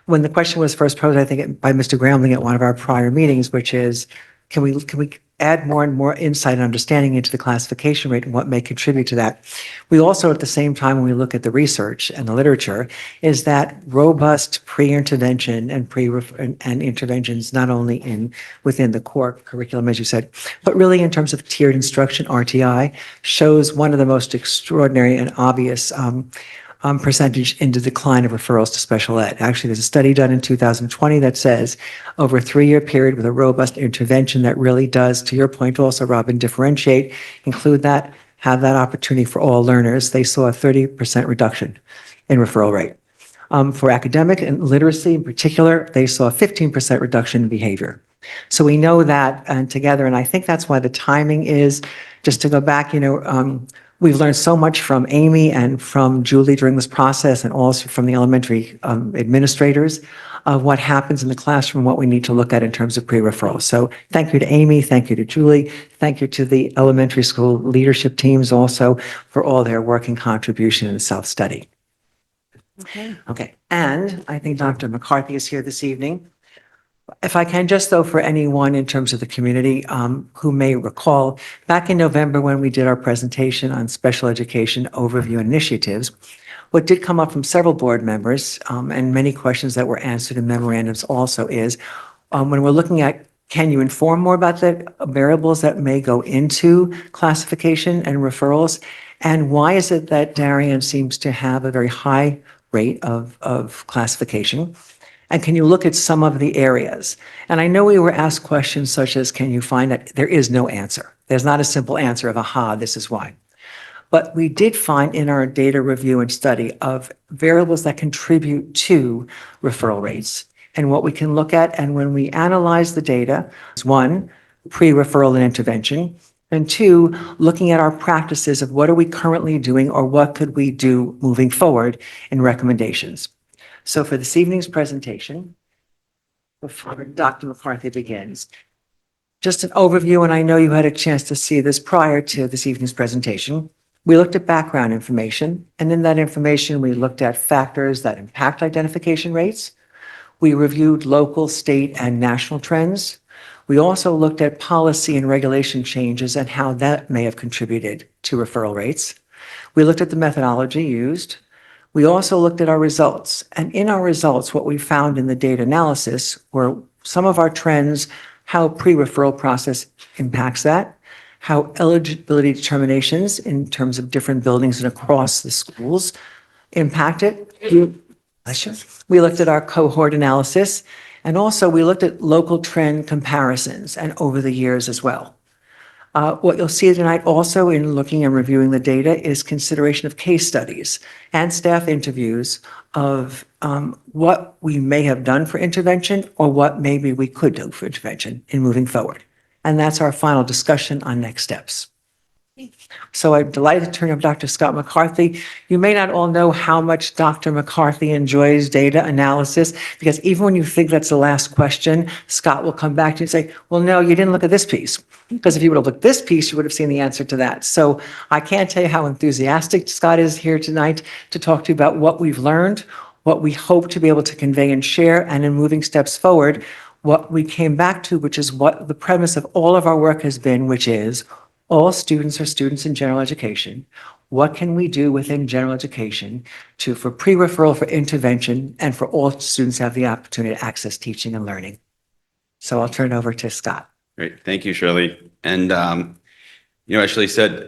when the question was first posed, I think by Mr. Gramling at one of our prior meetings, which is, can we add more and more insight and understanding into the classification rate and what may contribute to that? We also, at the same time, when we look at the research and the literature, is that robust pre-intervention and and interventions, not only within the core curriculum, as you said, but really in terms of tiered instruction, RTI, shows one of the most extraordinary and obvious percentage in the decline of referrals to special ed. Actually, there's a study done in 2020 that says over a 3-year period with a robust intervention that really does, to your point also, Robin, differentiate, include that, have that opportunity for all learners, they saw a 30% reduction in referral rate. For academic and literacy in particular, they saw a 15% reduction in behavior. So we know that together, and I think that's why the timing is, just to go back, we've learned so much from Amy and from Julie during this process, and also from the elementary administrators of what happens in the classroom, what we need to look at in terms of pre-referral. So thank you to Amy, thank you to Julie, thank you to the elementary school leadership teams also for all their work and contribution in the self-study. Okay, and I think Dr. McCarthy is here this evening. If I can just, though, for anyone in terms of the community who may recall, back in November when we did our presentation on special education overview initiatives, what did come up from several board members and many questions that were answered in memorandums also is, when we're looking at, can you inform more about the variables that may go into classification and referrals? And why is it that Darien seems to have a very high rate of classification? And can you look at some of the areas? And I know we were asked questions such as, can you find that there is no answer? There's not a simple answer of, aha, this is why. But we did find in our data review and study of variables that contribute to referral rates. And what we can look at, and when we analyze the data, is 1, pre-referral and intervention, and 2, looking at our practices of what are we currently doing or what could we do moving forward in recommendations. So for this evening's presentation, before Dr. McCarthy begins, just an overview, and I know you had a chance to see this prior to this evening's presentation. We looked at background information, and in that information, we looked at factors that impact identification rates. We reviewed local, state, and national trends. We also looked at policy and regulation changes and how that may have contributed to referral rates. We looked at the methodology used. We also looked at our results, and in our results, what we found in the data analysis were some of our trends, how pre-referral process impacts that, how eligibility determinations in terms of different buildings and across the schools impact it. We looked at our cohort analysis, and also we looked at local trend comparisons and over the years as well. What you'll see tonight also in looking and reviewing the data is consideration of case studies and staff interviews of what we may have done for intervention or what maybe we could do for intervention in moving forward. And that's our final discussion on next steps. So I'm delighted to turn over Dr. Scott McCarthy. You may not all know how much Dr. McCarthy enjoys data analysis, because even when you think that's the last question, Scott will come back to you and say, well, no, you didn't look at this piece. Because if you would have looked at this piece, you would have seen the answer to that. So I can't tell you how enthusiastic Scott is here tonight to talk to you about what we've learned, what we hope to be able to convey and share, and in moving steps forward, what we came back to, which is what the premise of all of our work has been, which is all students are students in general education. What can we do within general education for pre-referral, for intervention, and for all students to have the opportunity to access teaching and learning? So I'll turn it over to Scott. Great. Thank you, Shirley. And Ashley said,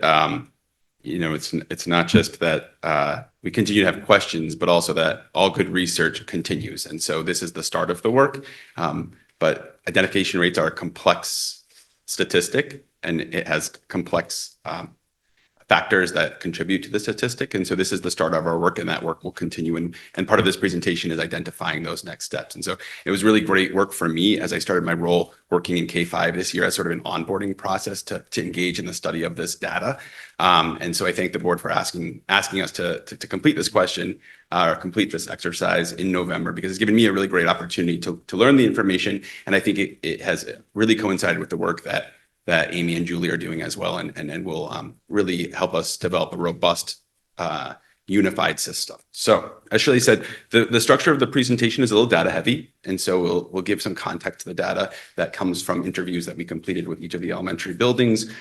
it's not just that we continue to have questions, but also that all good research continues. And so this is the start of the work. But identification rates are a complex statistic, and it has complex factors that contribute to the statistic. And so this is the start of our work, and that work will continue. And part of this presentation is identifying those next steps. And so it was really great work for me as I started my role working in K-5 this year as sort of an onboarding process to engage in the study of this data. And so I thank the board for asking us to complete this question or complete this exercise in November, because it's given me a really great opportunity to learn the information. And I think it has really coincided with the work that Amy and Julie are doing as well, and will really help us develop a robust, unified system. So as Shirley said, the structure of the presentation is a little data heavy, and so we'll give some context to the data that comes from interviews that we completed with each of the elementary buildings,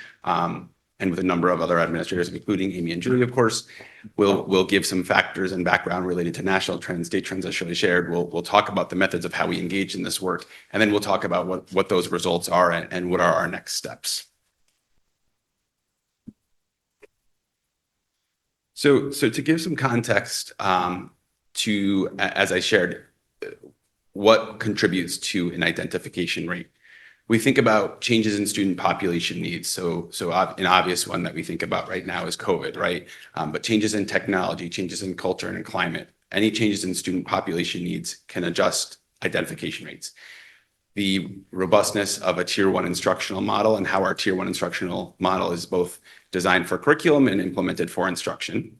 and with a number of other administrators, including Amy and Julie, of course. We'll give some factors and background related to national trends, state trends, as Shirley shared. We'll talk about the methods of how we engage in this work, and then we'll talk about what those results are and what are our next steps. So to give some context to, as I shared, what contributes to an identification rate. We think about changes in student population needs. So an obvious one that we think about right now is COVID, right? But changes in technology, changes in culture and in climate, any changes in student population needs can adjust identification rates. The robustness of a tier 1 instructional model and how our tier 1 instructional model is both designed for curriculum and implemented for instruction.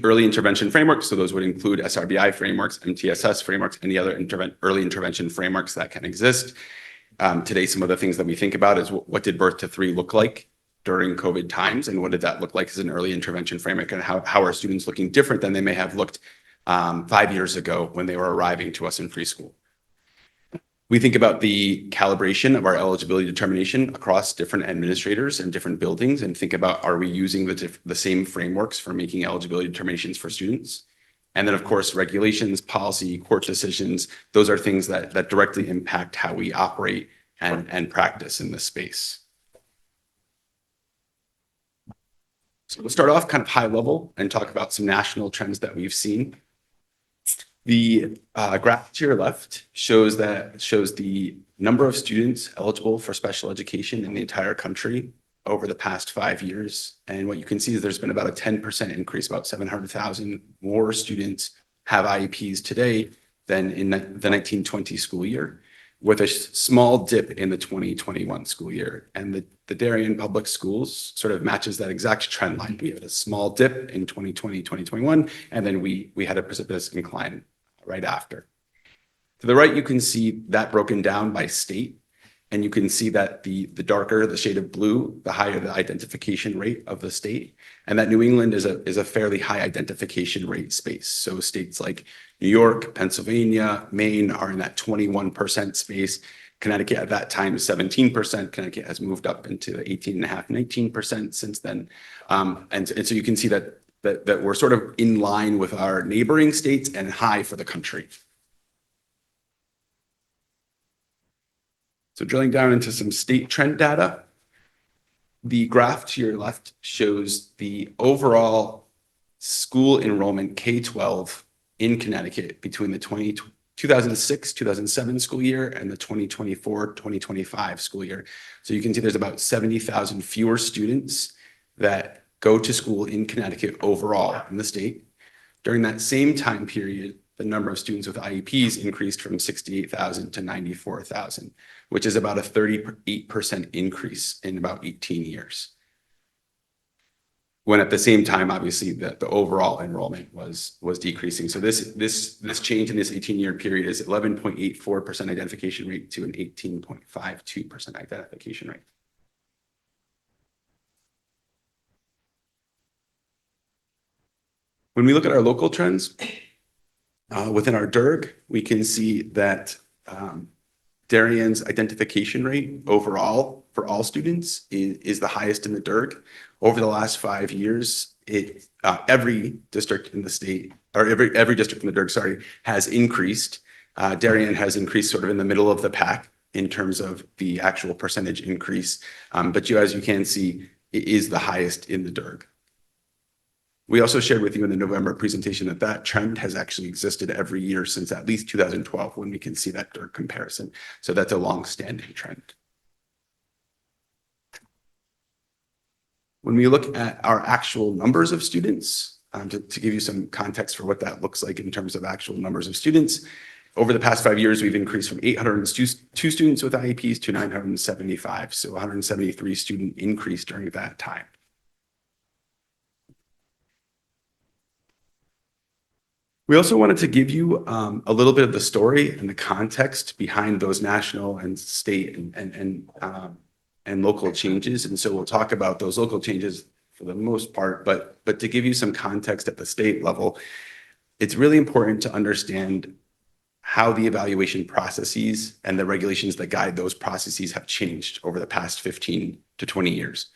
Early intervention frameworks, so those would include SRBI frameworks, MTSS frameworks, any other early intervention frameworks that can exist. Today, some of the things that we think about is what did birth to 3 look like during COVID times, and what did that look like as an early intervention framework, and how are students looking different than they may have looked 5 years ago when they were arriving to us in preschool. We think about the calibration of our eligibility determination across different administrators and different buildings, and think about, are we using the same frameworks for making eligibility determinations for students? And then, of course, regulations, policy, court decisions, those are things that directly impact how we operate and practice in this space. So we'll start off kind of high level and talk about some national trends that we've seen. The graph to your left shows the number of students eligible for special education in the entire country over the past 5 years. And what you can see is there's been about a 10% increase, about 700,000 more students have IEPs today than in the 1920 school year, with a small dip in the 2021 school year. And the Darien Public Schools sort of matches that exact trend line. We had a small dip in 2020, 2021, and then we had a precipitous incline right after. To the right, you can see that broken down by state. And you can see that the darker the shade of blue, the higher the identification rate of the state. And that New England is a fairly high identification rate space. So states like New York, Pennsylvania, Maine are in that 21% space. Connecticut at that time is 17%. Connecticut has moved up into the 18.5%, 19% since then. And so you can see that we're sort of in line with our neighboring states and high for the country. So drilling down into some state trend data, the graph to your left shows the overall school enrollment K-12 in Connecticut between the 2006-2007 school year and the 2024-2025 school year. So you can see there's about 70,000 fewer students that go to school in Connecticut overall in the state. During that same time period, the number of students with IEPs increased from 68,000 to 94,000, which is about a 38% increase in about 18 years. When at the same time, obviously, the overall enrollment was decreasing. So this change in this 18-year period is 11.84% identification rate to an 18.52% identification rate. When we look at our local trends, within our DIRG, we can see that Darien's identification rate overall for all students is the highest in the DIRG. Over the last 5 years, every district in the state, or every district in the DIRG, has increased. Darien has increased sort of in the middle of the pack in terms of the actual percentage increase. But as you can see, it is the highest in the DIRG. We also shared with you in the November presentation that trend has actually existed every year since at least 2012, when we can see that DIRG comparison. So that's a long-standing trend. When we look at our actual numbers of students, to give you some context for what that looks like in terms of actual numbers of students, over the past 5 years, we've increased from 802 students with IEPs to 975, so 173 student increase during that time. We also wanted to give you a little bit of the story and the context behind those national and state and local changes. And so we'll talk about those local changes for the most part, but to give you some context at the state level, it's really important to understand how the evaluation processes and the regulations that guide those processes have changed over the past 15 to 20 years.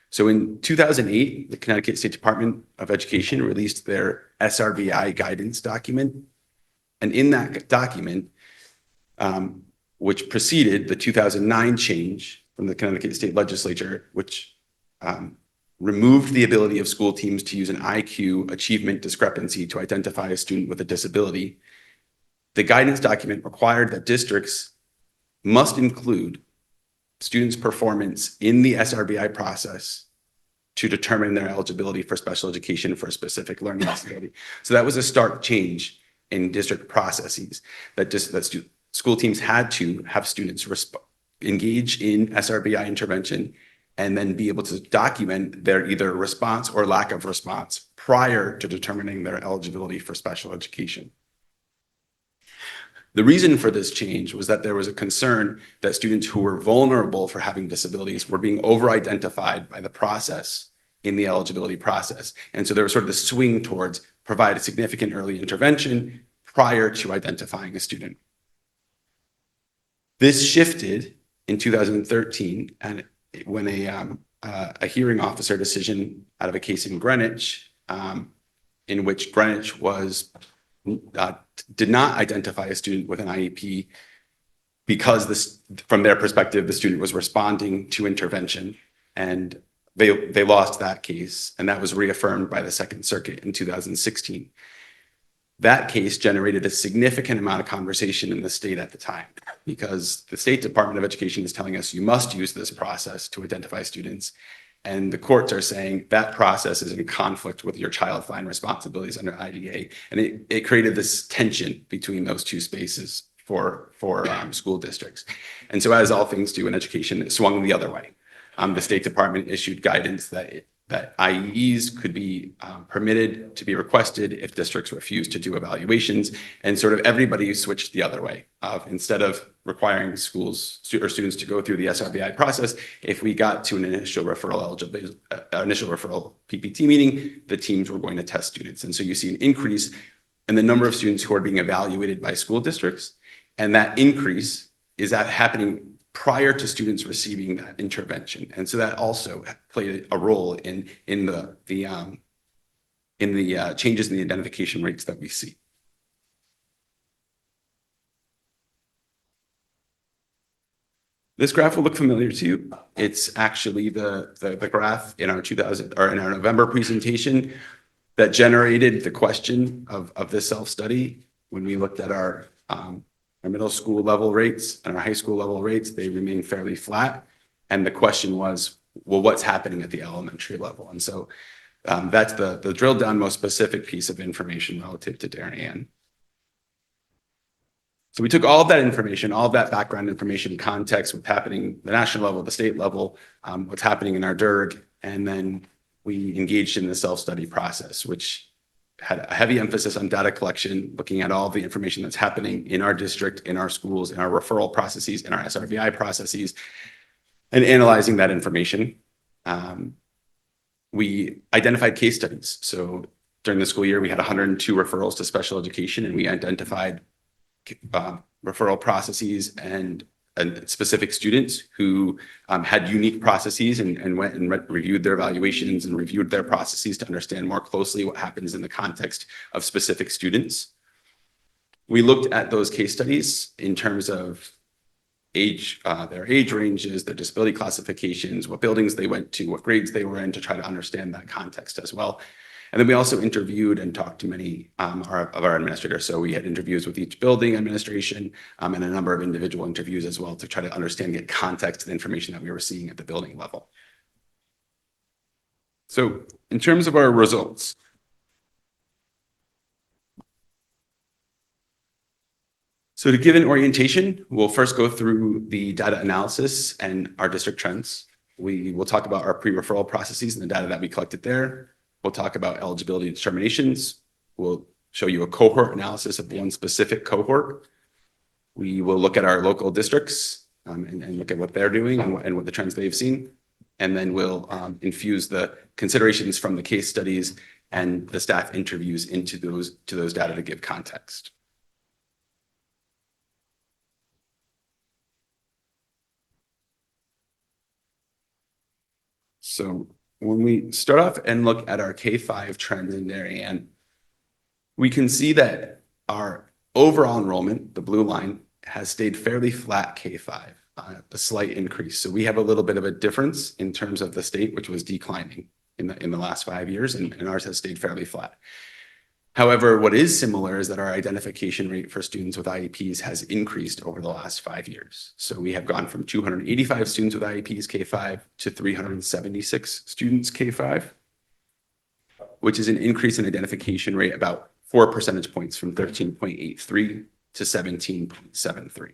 So in 2008, the Connecticut State Department of Education released their SRBI guidance document. And in that document, which preceded the 2009 change from the Connecticut State Legislature, which removed the ability of school teams to use an IQ achievement discrepancy to identify a student with a disability, the guidance document required that districts must include students' performance in the SRBI process to determine their eligibility for special education for a specific learning disability. So that was a stark change in district processes that school teams had to have students engage in SRBI intervention and then be able to document their either response or lack of response prior to determining their eligibility for special education. The reason for this change was that there was a concern that students who were vulnerable for having disabilities were being over-identified by the process in the eligibility process. And so there was sort of the swing towards provide a significant early intervention prior to identifying a student. This shifted in 2013, and when a hearing officer decision out of a case in Greenwich, in which Greenwich did not identify a student with an IEP because from their perspective, the student was responding to intervention, and they lost that case, and that was reaffirmed by the Second Circuit in 2016. That case generated a significant amount of conversation in the state at the time, because the State Department of Education is telling us you must use this process to identify students. And the courts are saying that process is in conflict with your child find responsibilities under IDA. And it created this tension between those two spaces for school districts. And so, as all things do in education, it swung the other way. The State Department issued guidance that IEEs could be permitted to be requested if districts refuse to do evaluations, and sort of everybody switched the other way. Instead of requiring schools or students to go through the SRBI process, if we got to an initial referral PPT meeting, the teams were going to test students. And so you see an increase in the number of students who are being evaluated by school districts, and that increase is happening prior to students receiving that intervention. And so that also played a role in the changes in the identification rates that we see. This graph will look familiar to you. It's actually the graph in our November presentation that generated the question of this self-study. When we looked at our middle school level rates and our high school level rates, they remain fairly flat. And the question was, well, what's happening at the elementary level? And so that's the drilled down most specific piece of information relative to Darien. So we took all of that information, all of that background information, context, what's happening at the national level, the state level, what's happening in our DIRG, and then we engaged in the self-study process, which had a heavy emphasis on data collection, looking at all the information that's happening in our district, in our schools, in our referral processes, in our SRBI processes, and analyzing that information. We identified case studies. So during the school year, we had 102 referrals to special education, and we identified referral processes and specific students who had unique processes and went and reviewed their evaluations and reviewed their processes to understand more closely what happens in the context of specific students. We looked at those case studies in terms of their age ranges, their disability classifications, what buildings they went to, what grades they were in, to try to understand that context as well. And then we also interviewed and talked to many of our administrators. So we had interviews with each building administration and a number of individual interviews as well to try to understand, get context to the information that we were seeing at the building level. So in terms of our results, so to give an orientation, we'll first go through the data analysis and our district trends. We will talk about our pre-referral processes and the data that we collected there. We'll talk about eligibility determinations. We'll show you a cohort analysis of one specific cohort. We will look at our local districts and look at what they're doing and what the trends they've seen. And then we'll infuse the considerations from the case studies and the staff interviews into those data to give context. So when we start off and look at our K-5 trends in Darien, we can see that our overall enrollment, the blue line, has stayed fairly flat K-5, a slight increase. So we have a little bit of a difference in terms of the state, which was declining in the last 5 years, and ours has stayed fairly flat. However, what is similar is that our identification rate for students with IEPs has increased over the last 5 years. So we have gone from 285 students with IEPs K-5 to 376 students K-5, which is an increase in identification rate about 4 percentage points from 13.83 to 17.73.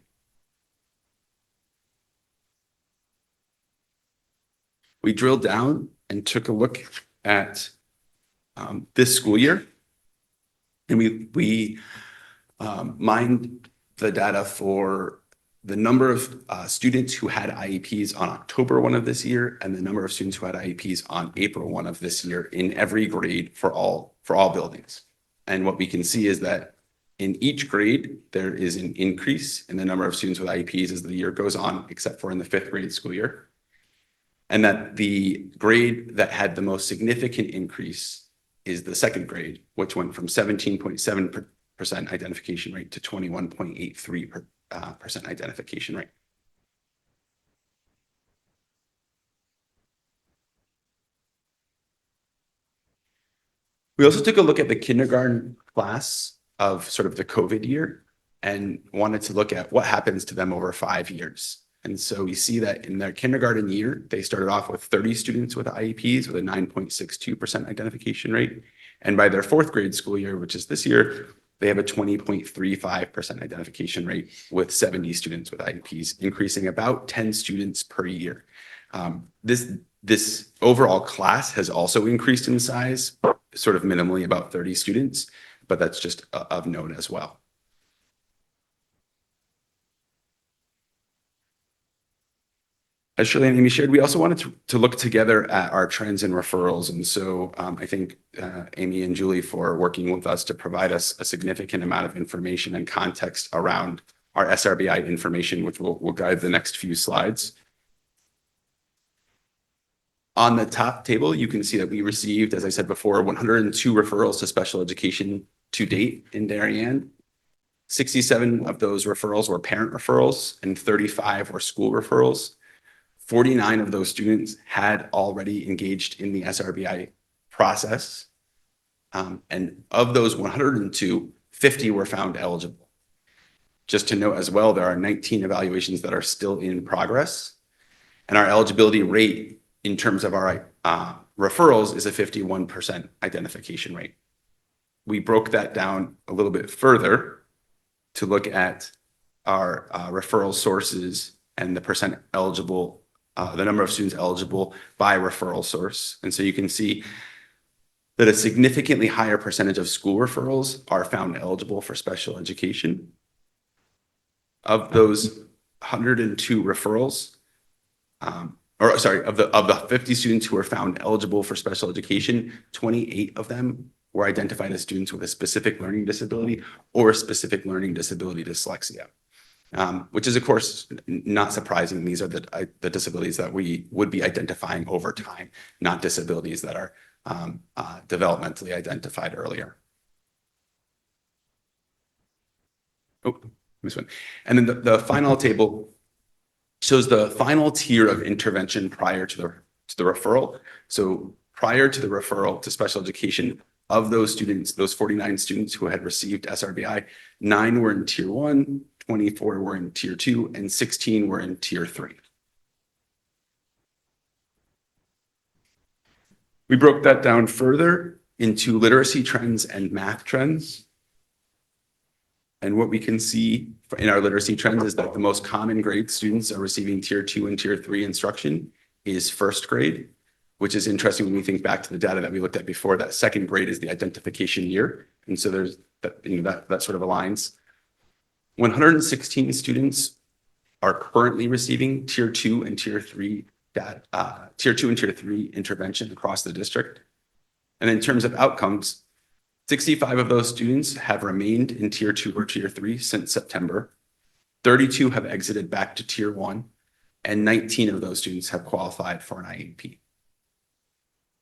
We drilled down and took a look at this school year. And we mined the data for the number of students who had IEPs on October 1 of this year and the number of students who had IEPs on April 1 of this year in every grade for all buildings. And what we can see is that in each grade, there is an increase in the number of students with IEPs as the year goes on, except for in the 5th grade school year. And that the grade that had the most significant increase is the 2nd grade, which went from 17.7% identification rate to 21.83% identification rate. We also took a look at the kindergarten class of sort of the COVID year and wanted to look at what happens to them over 5 years. And so we see that in their kindergarten year, they started off with 30 students with IEPs with a 9.62% identification rate. And by their 4th grade school year, which is this year, they have a 20.35% identification rate with 70 students with IEPs, increasing about 10 students per year. This overall class has also increased in size, sort of minimally about 30 students, but that's just of note as well. As Shirley and Amy shared, we also wanted to look together at our trends and referrals. And so I think Amy and Julie for working with us to provide us a significant amount of information and context around our SRBI information, which will guide the next few slides. On the top table, you can see that we received, as I said before, 102 referrals to special education to date in Darien. 67 of those referrals were parent referrals and 35 were school referrals. 49 of those students had already engaged in the SRBI process. And of those 102, 50 were found eligible. Just to note as well, there are 19 evaluations that are still in progress. And our eligibility rate in terms of our referrals is a 51% identification rate. We broke that down a little bit further to look at our referral sources and the percent eligible, the number of students eligible by referral source. And so you can see that a significantly higher percentage of school referrals are found eligible for special education. Of those 102 referrals, of the 50 students who were found eligible for special education, 28 of them were identified as students with a specific learning disability or a specific learning disability dyslexia. Which is, of course, not surprising. These are the disabilities that we would be identifying over time, not disabilities that are developmentally identified earlier. Oh, this one. And then the final table shows the final tier of intervention prior to the referral. So prior to the referral to special education, of those students, those 49 students who had received SRBI, 9 were in tier 1, 24 were in tier 2, and 16 were in tier 3. We broke that down further into literacy trends and math trends. And what we can see in our literacy trends is that the most common grade students are receiving tier 2 and tier 3 instruction is first grade, which is interesting when we think back to the data that we looked at before. That second grade is the identification year. And so there's that, that sort of aligns. 116 students are currently receiving tier 2 and tier 3 tier 2 and tier 3 intervention across the district. And in terms of outcomes, 65 of those students have remained in tier 2 or tier 3 since September. 32 have exited back to tier 1, and 19 of those students have qualified for an IEP.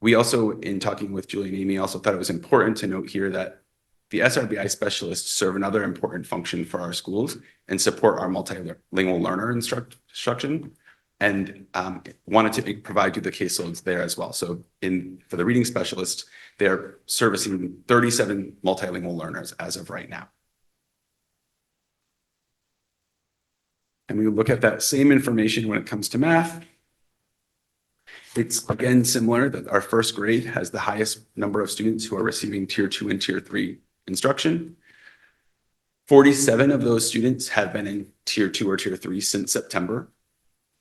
We also, in talking with Julie and Amy, also thought it was important to note here that the SRBI specialists serve another important function for our schools and support our multilingual learner instruction, and wanted to provide you the caseloads there as well. So for the reading specialists, they're servicing 37 multilingual learners as of right now. And we look at that same information when it comes to math. It's again similar that our first grade has the highest number of students who are receiving tier 2 and tier 3 instruction. 47 of those students have been in tier 2 or tier 3 since September.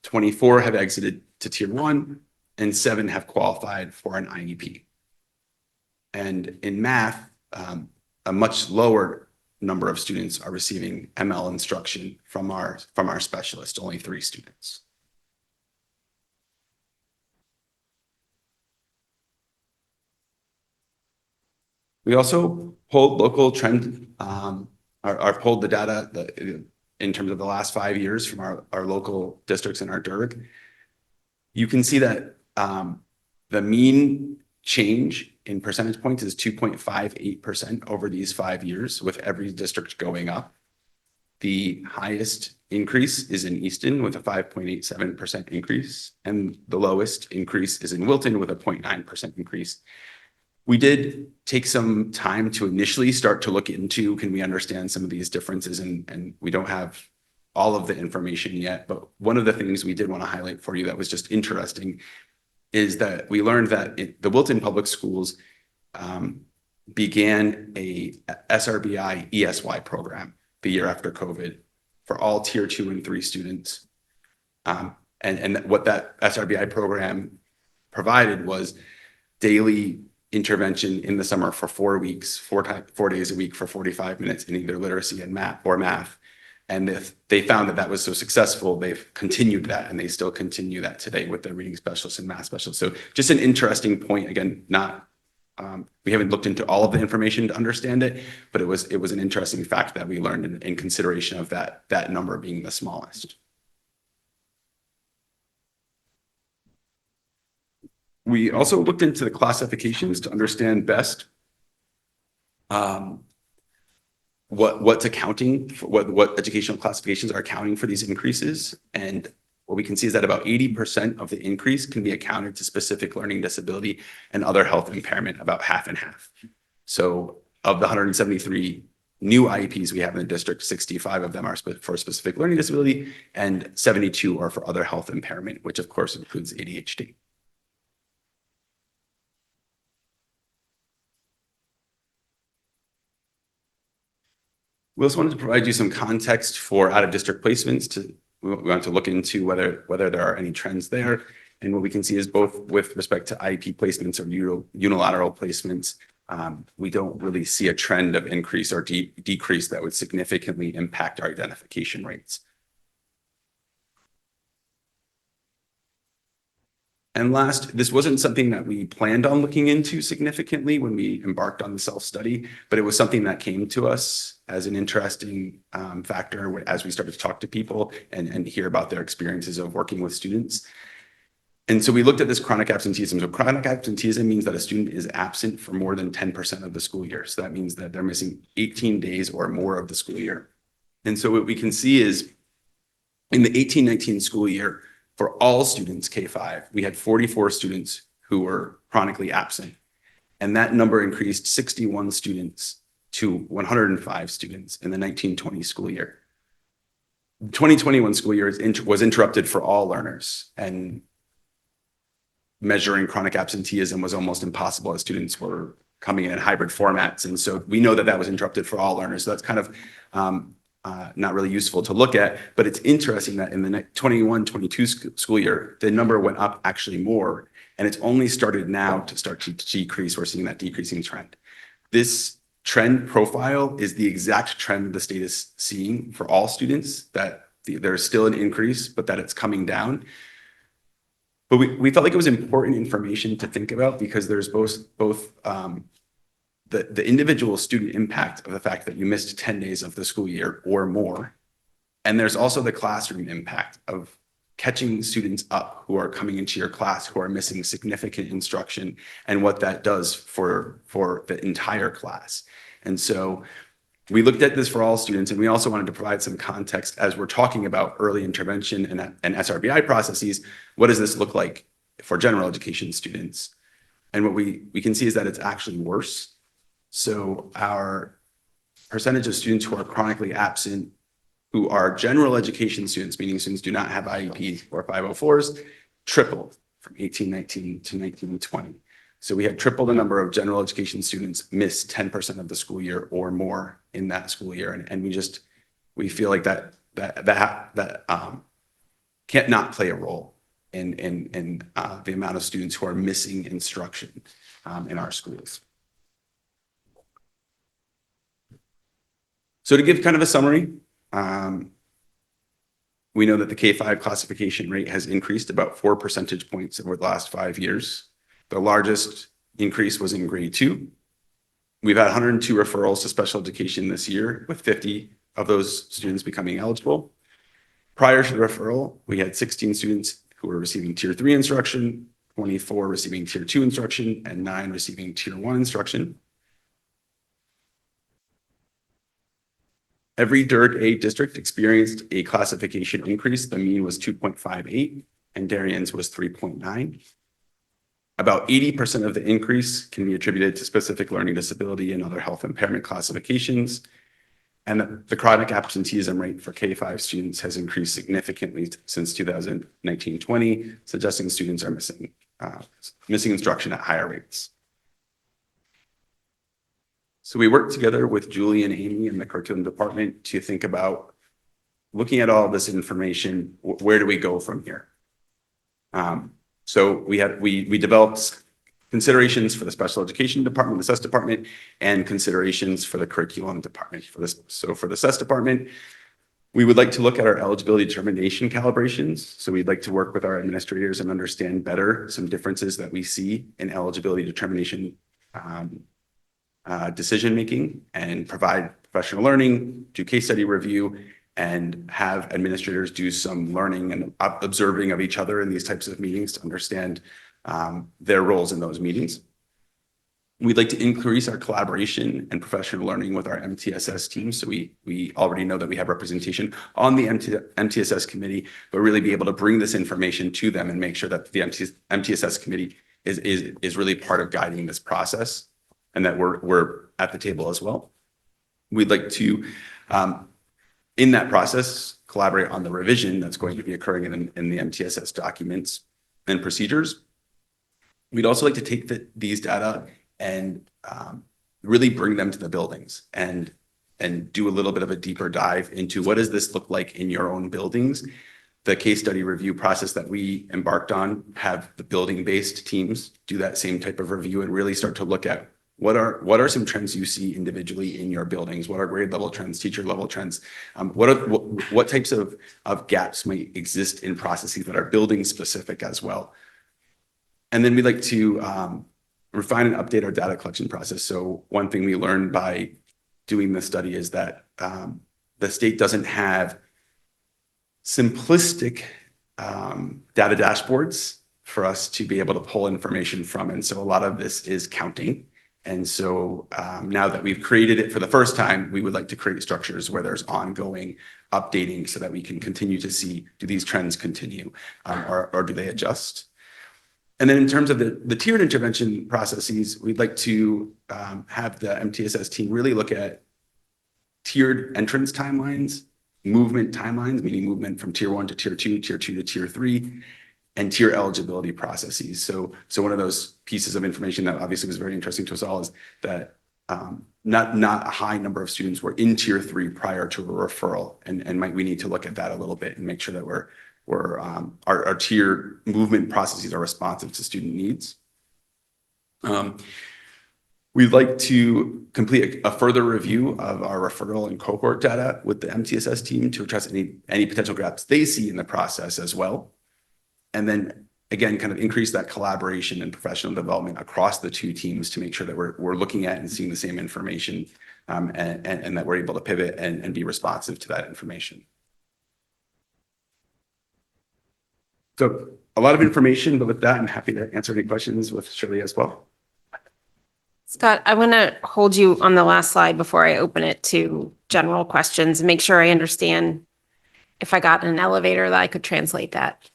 24 have exited to tier 1, and 7 have qualified for an IEP. And in math, a much lower number of students are receiving ML instruction from our specialist, only 3 students. We also pulled local trend, pulled the data in terms of the last 5 years from our local districts in our DIRG. You can see that the mean change in percentage points is 2.58% over these 5 years, with every district going up. The highest increase is in Easton with a 5.87% increase, and the lowest increase is in Wilton with a 0.9% increase. We did take some time to initially start to look into, can we understand some of these differences? And we don't have all of the information yet, but one of the things we did want to highlight for you that was just interesting is that we learned that the Wilton Public Schools began a SRBI ESY program the year after COVID for all tier 2 and 3 students. And what that SRBI program provided was daily intervention in the summer for 4 weeks, 4 days a week for 45 minutes in either literacy and math. And if they found that was so successful, they've continued that, and they still continue that today with their reading specialists and math specialists. So just an interesting point. Again, we haven't looked into all of the information to understand it, but it was an interesting fact that we learned in consideration of that number being the smallest. We also looked into the classifications to understand best what's accounting for what educational classifications are accounting for these increases. And what we can see is that about 80% of the increase can be accounted to specific learning disability and other health impairment, about half and half. So of the 173 new IEPs we have in the district, 65 of them are for specific learning disability, and 72 are for other health impairment, which of course includes ADHD. We also wanted to provide you some context for out-of-district placements. We want to look into whether there are any trends there. And what we can see is both with respect to IEP placements or unilateral placements, we don't really see a trend of increase or decrease that would significantly impact our identification rates. And last, this wasn't something that we planned on looking into significantly when we embarked on the self-study, but it was something that came to us as an interesting factor as we started to talk to people and hear about their experiences of working with students. And so we looked at this chronic absenteeism. So chronic absenteeism means that a student is absent for more than 10% of the school year. So that means that they're missing 18 days or more of the school year. And so what we can see is In the 18-19 school year, for all students K-5, we had 44 students who were chronically absent. And that number increased 61 students to 105 students in the 1920 school year. The 2021 school year was interrupted for all learners, and measuring chronic absenteeism was almost impossible as students were coming in hybrid formats. And so we know that that was interrupted for all learners. So that's kind of not really useful to look at, but it's interesting that in the 21-22 school year, the number went up actually more, and it's only started now to start to decrease. We're seeing that decreasing trend. This trend profile is the exact trend the state is seeing for all students, that there's still an increase, but that it's coming down. But we felt like it was important information to think about, because there's both the individual student impact of the fact that you missed 10 days of the school year or more. And there's also the classroom impact of catching students up who are coming into your class who are missing significant instruction, and what that does for the entire class. And so we looked at this for all students, and we also wanted to provide some context as we're talking about early intervention and SRBI processes. What does this look like for general education students? And what we can see is that it's actually worse. So our percentage of students who are chronically absent, who are general education students, meaning students do not have IEPs or 504s, tripled from 18-19 to 19-20. So we had triple the number of general education students miss 10% of the school year or more in that school year. And we feel like that can't not play a role in the amount of students who are missing instruction in our schools. So to give kind of a summary, we know that the K-5 classification rate has increased about 4 percentage points over the last 5 years. The largest increase was in grade 2. We've had 102 referrals to special education this year, with 50 of those students becoming eligible. Prior to the referral, we had 16 students who were receiving Tier 3 instruction, 24 receiving Tier 2 instruction, and 9 receiving Tier 1 instruction. Every DIRG A district experienced a classification increase. The mean was 2.58, and Darien's was 3.9. About 80% of the increase can be attributed to specific learning disability and other health impairment classifications. And the chronic absenteeism rate for K-5 students has increased significantly since 2019-20, suggesting students are missing instruction at higher rates. So we worked together with Julie and Amy in the curriculum department to think about, looking at all this information, where do we go from here? So we developed considerations for the special education department, the SES department, and considerations for the curriculum department. So for the SES department, we would like to look at our eligibility determination calibrations. So we'd like to work with our administrators and understand better some differences that we see in eligibility determination decision-making, and provide professional learning, do case study review, and have administrators do some learning and observing of each other in these types of meetings to understand their roles in those meetings. We'd like to increase our collaboration and professional learning with our MTSS team. So we already know that we have representation on the MTSS committee, but really be able to bring this information to them and make sure that the MTSS committee is really part of guiding this process, and that we're at the table as well. We'd like to, in that process, collaborate on the revision that's going to be occurring in the MTSS documents and procedures. We'd also like to take these data and really bring them to the buildings and do a little bit of a deeper dive into what does this look like in your own buildings. The case study review process that we embarked on, have the building-based teams do that same type of review and really start to look at what are some trends you see individually in your buildings? What are grade level trends, teacher level trends? What types of gaps might exist in processes that are building specific as well? And then we'd like to refine and update our data collection process. So one thing we learned by doing this study is that the state doesn't have simplistic data dashboards for us to be able to pull information from. And so a lot of this is counting And so now that we've created it for the first time, we would like to create structures where there's ongoing updating so that we can continue to see, do these trends continue or do they adjust? And then in terms of the tiered intervention processes, we'd like to have the MTSS team really look at tiered entrance timelines, movement timelines, meaning movement from tier 1 to tier 2, tier 2 to tier 3, and tier eligibility processes. So one of those pieces of information that obviously was very interesting to us all is that not a high number of students were in tier 3 prior to a referral, and might we need to look at that a little bit and make sure that our tier movement processes are responsive to student needs. We'd like to complete a further review of our referral and cohort data with the MTSS team to address any potential gaps they see in the process as well. And then again, kind of increase that collaboration and professional development across the two teams to make sure that we're looking at and seeing the same information and that we're able to pivot and be responsive to that information. So a lot of information, but with that, I'm happy to answer any questions with Shirley as well. Scott, I want to hold you on the last slide before I open it to general questions and make sure I understand if I got in an elevator that I could translate that.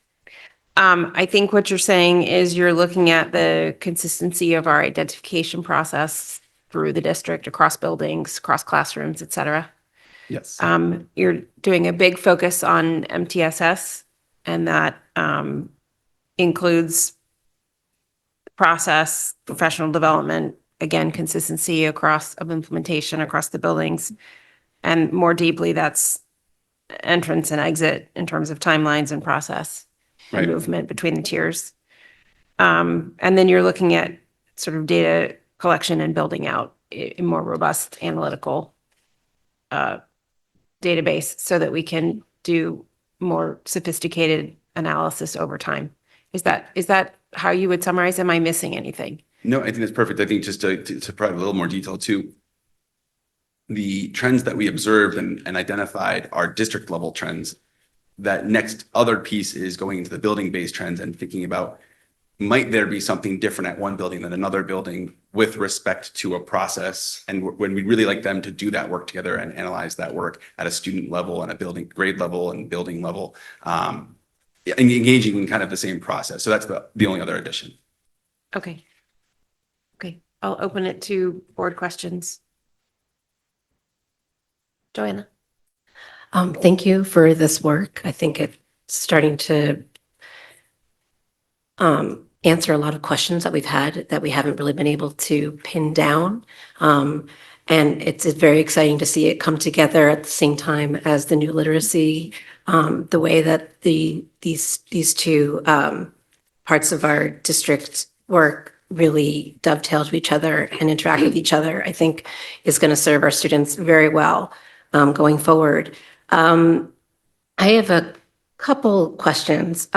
I think what you're saying is you're looking at the consistency of our identification process through the district, across buildings, across classrooms, et cetera. Yes. You're doing a big focus on MTSS, and that includes process, professional development, again, consistency of implementation across the buildings. And more deeply, that's entrance and exit in terms of timelines and process and Right. movement between the tiers. And then you're looking at sort of data collection and building out a more robust analytical database so that we can do more sophisticated analysis over time. Is that how you would summarize? Am I missing anything? No, I think that's perfect. I think just to provide a little more detail too, the trends that we observed and identified are district level trends. That next other piece is going into the building based trends and thinking about, might there be something different at one building than another building with respect to a process? And when we really like them to do that work together and analyze that work at a student level and a building grade level and building level, and engaging in kind of the same process. So that's the only other addition. Okay. I'll open it to board questions. Joanna. Thank you for this work. I think it's starting to answer a lot of questions that we've had that we haven't really been able to pin down. And it's very exciting to see it come together at the same time as the new literacy, the way that these two parts of our district work really dovetail to each other and interact with each other, I think is going to serve our students very well going forward. I have a couple questions.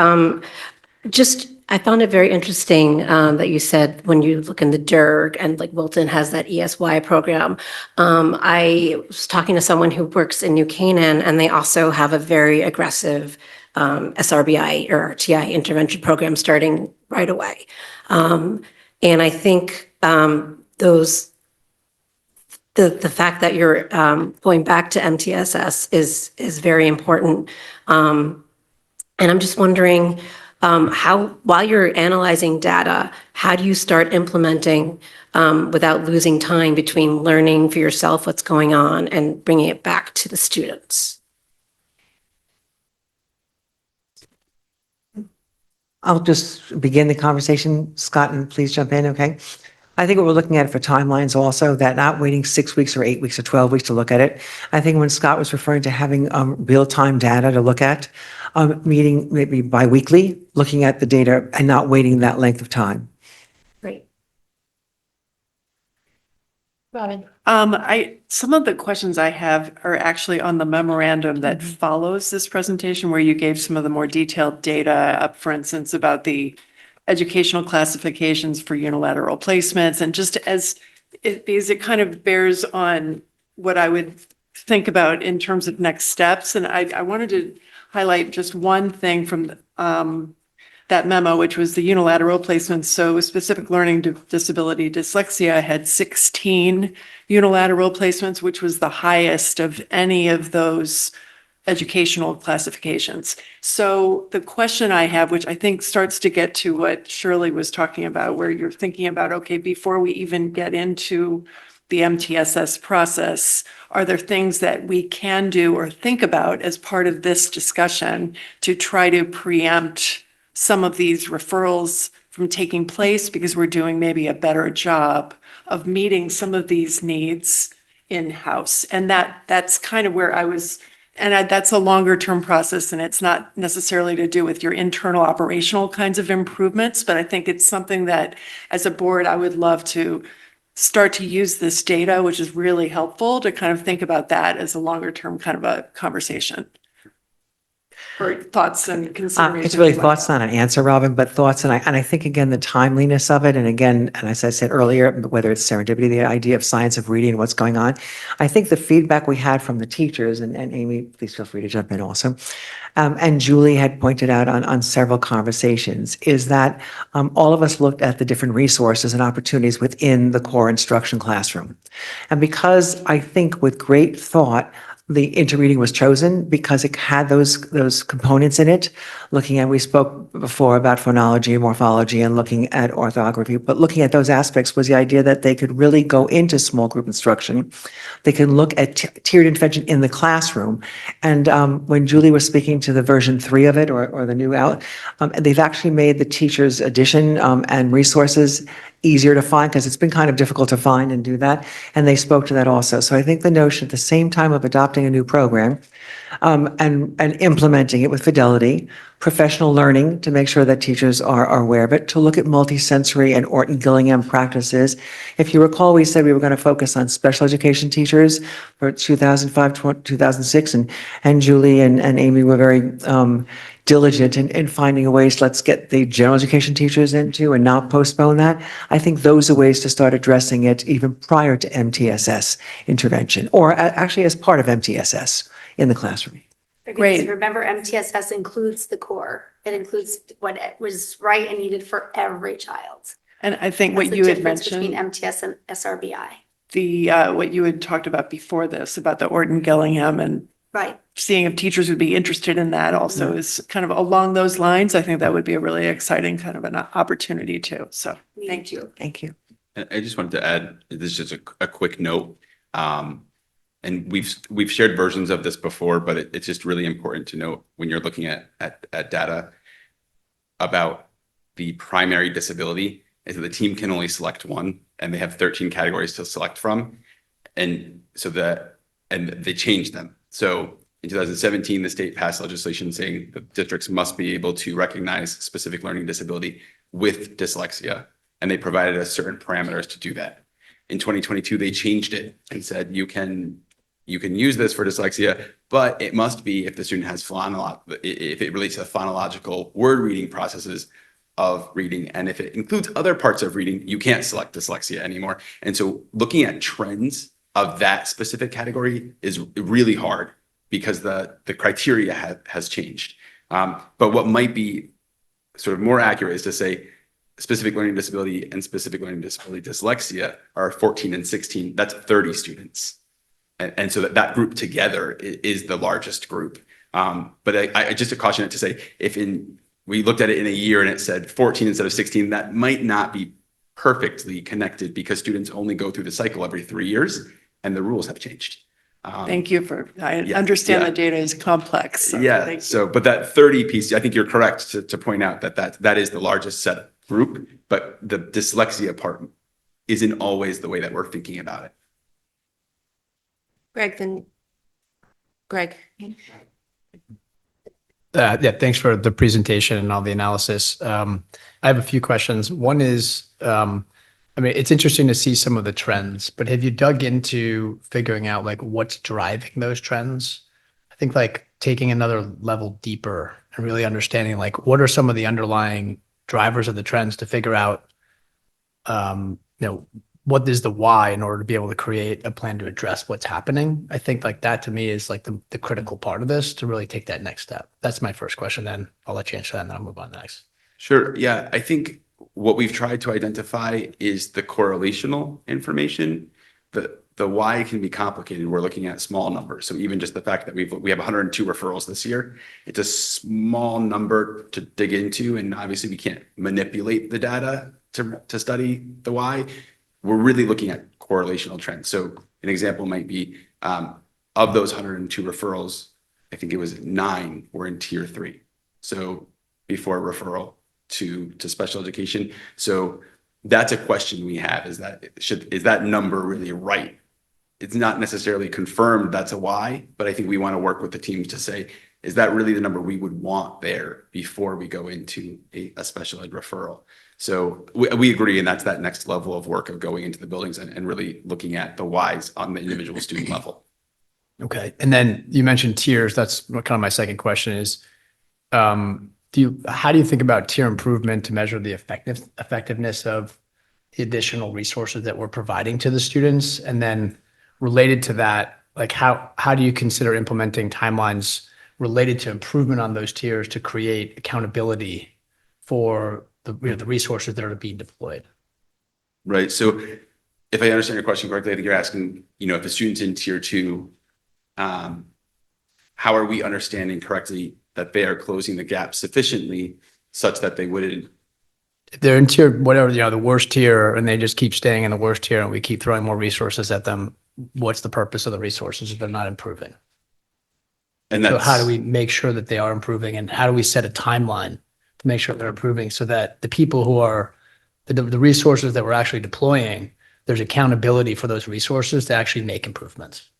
I found it very interesting that you said when you look in the DIRG and like Wilton has that ESY program. I was talking to someone who works in New Canaan, and they also have a very aggressive SRBI or RTI intervention program starting right away. And I think the fact that you're going back to MTSS is very important. And I'm just wondering, while you're analyzing data, how do you start implementing without losing time between learning for yourself what's going on and bringing it back to the students? I'll just begin the conversation, Scott, and please jump in, okay? I think what we're looking at for timelines also, that not waiting 6 weeks or 8 weeks or 12 weeks to look at it. I think when Scott was referring to having real-time data to look at, meeting maybe bi-weekly, looking at the data and not waiting that length of time. Great. Robin. Some of the questions I have are actually on the memorandum that follows this presentation, where you gave some of the more detailed data up, for instance, about the educational classifications for unilateral placements, and just because it kind of bears on what I would think about in terms of next steps. And I wanted to highlight just one thing from that memo, which was the unilateral placements. So specific learning disability dyslexia had 16 unilateral placements, which was the highest of any of those educational classifications. So the question I have, which I think starts to get to what Shirley was talking about, where you're thinking about, okay, before we even get into the MTSS process, are there things that we can do or think about as part of this discussion to try to preempt some of these referrals from taking place because we're doing maybe a better job of meeting some of these needs in-house? And that's kind of where I was, and that's a longer term process, and it's not necessarily to do with your internal operational kinds of improvements, but I think it's something that as a board, I would love to start to use this data, which is really helpful to kind of think about that as a longer term kind of a conversation. Or thoughts and considerations. It's really thoughts, not an answer, Robin, but thoughts. And I think, again, the timeliness of it. And again, and as I said earlier, whether it's serendipity, the idea of science of reading and what's going on. I think the feedback we had from the teachers, and Amy, please feel free to jump in also, and Julie had pointed out on several conversations, is that all of us looked at the different resources and opportunities within the core instruction classroom. And because I think with great thought, the Into Reading was chosen because it had those components in it. Looking at, we spoke before about phonology, morphology, and looking at orthography, but looking at those aspects was the idea that they could really go into small group instruction. They can look at tiered intervention in the classroom. And when Julie was speaking to the version 3 of it, or the new out, they've actually made the teachers' edition and resources easier to find, because it's been kind of difficult to find and do that. And they spoke to that also. So I think the notion at the same time of adopting a new program and implementing it with fidelity, professional learning to make sure that teachers are aware of it, to look at multisensory and Orton-Gillingham practices. If you recall, we said we were going to focus on special education teachers for 2005, 2006, and Julie and Amy were very diligent in finding ways, let's get the general education teachers into and not postpone that. I think those are ways to start addressing it even prior to MTSS intervention, or actually as part of MTSS in the classroom. Great. Remember, MTSS includes the core. It includes what was right and needed for every child. And I think That's what the you had difference between mentioned, MTS and SRBI. what you had talked about before this, about the Orton-Gillingham, and Right. seeing if teachers would be interested in that also is kind of along those lines. I think that would be a really exciting kind of an opportunity too. So thank you. Thank you. And I just wanted to add, this is just a quick note. And we've shared versions of this before, but it's just really important to note when you're looking at data about the primary disability, is that the team can only select one, and they have 13 categories to select from. And they changed them. So in 2017, the state passed legislation saying that districts must be able to recognize specific learning disability with dyslexia, and they provided us certain parameters to do that. In 2022, they changed it and said you can use this for dyslexia, but it must be if the student has if it relates to the phonological word reading processes of reading, and if it includes other parts of reading, you can't select dyslexia anymore. And so looking at trends of that specific category is really hard because the criteria has changed. But what might be sort of more accurate is to say specific learning disability and specific learning disability dyslexia are 14 and 16. That's 30 students. And so that group together is the largest group. But I just to caution it to say, if we looked at it in a year and it said 14 instead of 16, that might not be perfectly connected because students only go through the cycle every 3 years and the rules have changed. Thank you I understand the data is complex. So Yeah. So, but that 30 piece, I think you're correct to point out that is the largest set group, but the dyslexia part isn't always the way that we're thinking about it. Greg. Yeah, thanks for the presentation and all the analysis. I have a few questions. One is, it's interesting to see some of the trends, but have you dug into figuring out like what's driving those trends? I think like taking another level deeper and really understanding like what are some of the underlying drivers of the trends to figure out, what is the why in order to be able to create a plan to address what's happening. I think like that to me is like the critical part of this to really take that next step. That's my first question. Then I'll let you answer that and then I'll move on next. Sure. Yeah, I think what we've tried to identify is the correlational information. The why can be complicated. We're looking at small numbers. So even just the fact that we have 102 referrals this year, it's a small number to dig into. And obviously we can't manipulate the data to study the why. We're really looking at correlational trends. So an example might be of those 102 referrals, I think it was 9 were in tier 3. So before referral to special education. So that's a question we have, is that number really right? It's not necessarily confirmed that's a why, but I think we want to work with the teams to say, is that really the number we would want there before we go into a special ed referral? So we agree, and that's that next level of work of going into the buildings and really looking at the whys on the individual student level. Okay. And then you mentioned tiers. That's kind of my second question is, how do you think about tier improvement to measure the effectiveness of the additional resources that we're providing to the students? And then related to that, like how do you consider implementing timelines related to improvement on those tiers to create accountability for the resources that are being deployed? Right. So if I understand your question correctly, I think you're asking, if the student's in tier 2, how are we understanding correctly that they are closing the gap sufficiently such that they wouldn't? If they're in tier, whatever, the worst tier, and they just keep staying in the worst tier and we keep throwing more resources at them, what's the purpose of the resources if they're not improving? And so that's, how do we make sure that they are improving, and how do we set a timeline to make sure they're improving so that the people who are the resources that we're actually deploying, there's accountability for those resources to actually make improvements?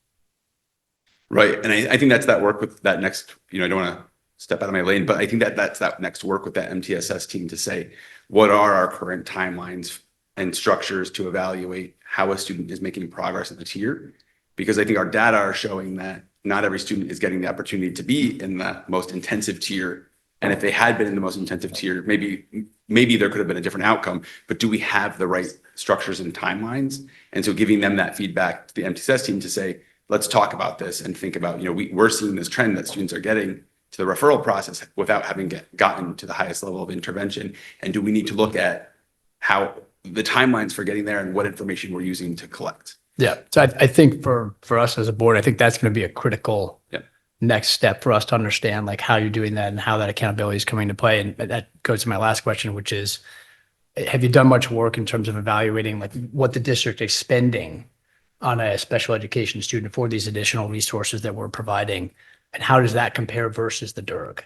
right. And I think that's that work with that next, I don't want to step out of my lane, but I think that's that next work with that MTSS team to say, what are our current timelines and structures to evaluate how a student is making progress in the tier? Because I think our data are showing that not every student is getting the opportunity to be in that most intensive tier. And if they had been in the most intensive tier, maybe there could have been a different outcome, but do we have the right structures and timelines? And so giving them that feedback to the MTSS team to say, let's talk about this and think about, we're seeing this trend that students are getting to the referral process without having gotten to the highest level of intervention. And do we need to look at how the timelines for getting there and what information we're using to collect? Yeah. So I think for us as a board, I think that's going to be a critical next step for us to understand like how you're doing that and how that accountability is coming to play. And that goes to my last question, which is, have you done much work in terms of evaluating like what the district is spending on a special education student for these additional resources that we're providing? And how does that compare versus the DERG?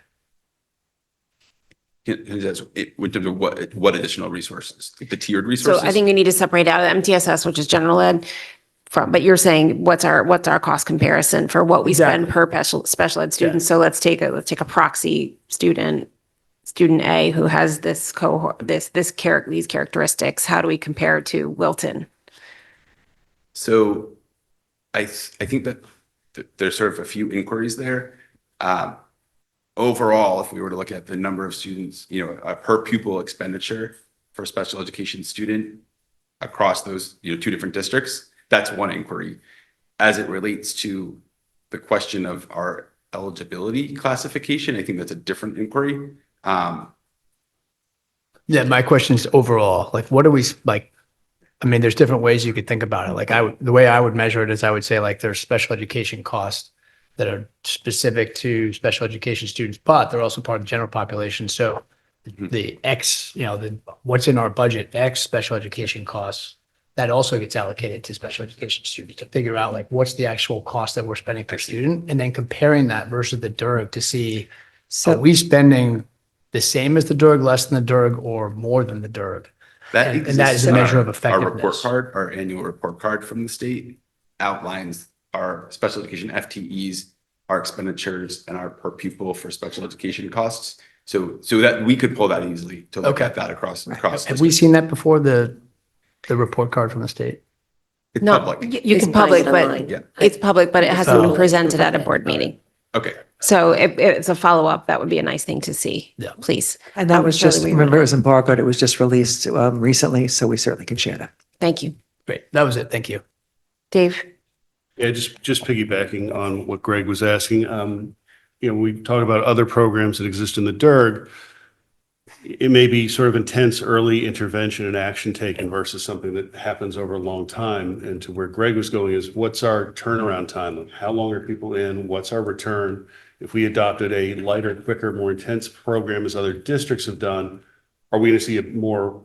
In terms of what additional resources? Like the tiered resources? So I think you need to separate out MTSS, which is general ed, but you're saying what's our cost comparison for what we spend per special ed student? So let's take a proxy student A who has this cohort, these characteristics. How do we compare to Wilton? So I think that there's sort of a few inquiries there. Overall, if we were to look at the number of students, a per pupil expenditure for a special education student across those, 2 different districts, that's one inquiry. As it relates to the question of our eligibility classification, I think that's a different inquiry. Yeah, my question is overall, like, what do we like? I mean, there's different ways you could think about it. Like the way I would measure it is I would say like there's special education costs that are specific to special education students, but they're also part of the general population. So the X, what's in our budget, X special education costs, that also gets allocated to special education students to figure out like what's the actual cost that we're spending per student, and then comparing that versus the DERG to see, are we spending the same as the DERG, less than the DERG, or more than the DERG? And that is a measure of effectiveness. Our report card, our annual report card from the state outlines our special education FTEs, our expenditures, and our per pupil for special education costs. So that we could pull that easily to look at that across. Have we seen that before, the report card from the state? It's No, public. you can public, but it's public, but it hasn't been Oh. presented at a board meeting. Okay. So if it's a follow-up, that would be a nice thing to see. Yeah. Please. And that was just, Surely we remember, it would. was embargoed. It was just released recently, so we certainly can share that. Thank you. Great. That was it. Thank you. Dave? Yeah, just piggybacking on what Greg was asking. We talk about other programs that exist in the DERG. it may be sort of intense early intervention and action taken versus something that happens over a long time. And to where Greg was going is, what's our turnaround time? How long are people in? What's our return? If we adopted a lighter, quicker, more intense program as other districts have done, are we going to see a more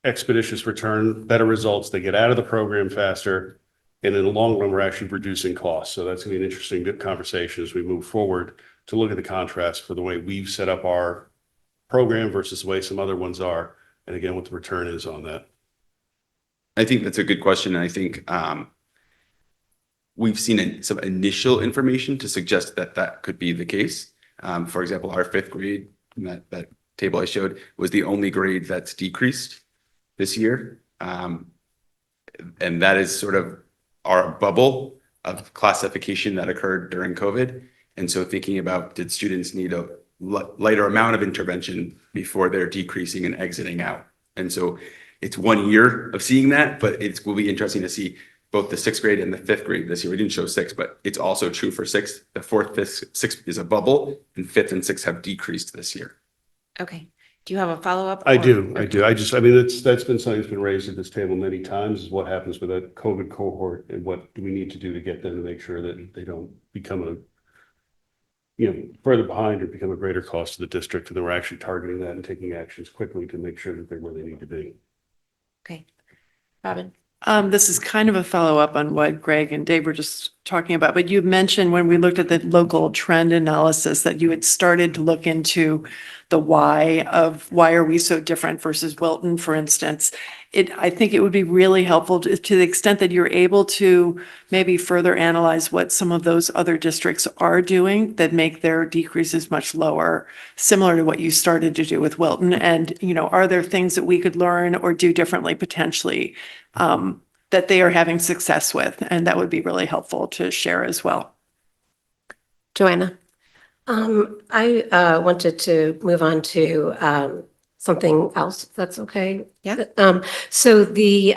expeditious return, better results? They get out of the program faster. And in the long run, we're actually reducing costs. So that's going to be an interesting conversation as we move forward to look at the contrast for the way we've set up our program versus the way some other ones are. And again, what the return is on that. I think that's a good question. And I think we've seen some initial information to suggest that that could be the case. For example, our 5th grade, that table I showed, was the only grade that's decreased this year. And that is sort of our bubble of classification that occurred during COVID. And so thinking about, did students need a lighter amount of intervention before they're decreasing and exiting out? And so it's 1 year of seeing that, but it will be interesting to see both the 6th grade and the 5th grade this year. We didn't show 6th, but it's also true for 6th. The 4th, 5th, 6th is a bubble, and 5th and 6th have decreased this year. Okay. Do you have a follow-up? I do. I mean, that's been something that's been raised at this table many times, is what happens with a COVID cohort and what do we need to do to get them to make sure that they don't become further behind or become a greater cost to the district. And then we're actually targeting that and taking actions quickly to make sure that they're where they need to be. Okay. Robin? This is kind of a follow-up on what Greg and Dave were just talking about, but you mentioned when we looked at the local trend analysis that you had started to look into the why are we so different versus Wilton, for instance. I think it would be really helpful to the extent that you're able to maybe further analyze what some of those other districts are doing that make their decreases much lower, similar to what you started to do with Wilton. And, are there things that we could learn or do differently potentially that they are having success with? And that would be really helpful to share as well. Joanna? I wanted to move on to something else, if that's okay. Yeah. So the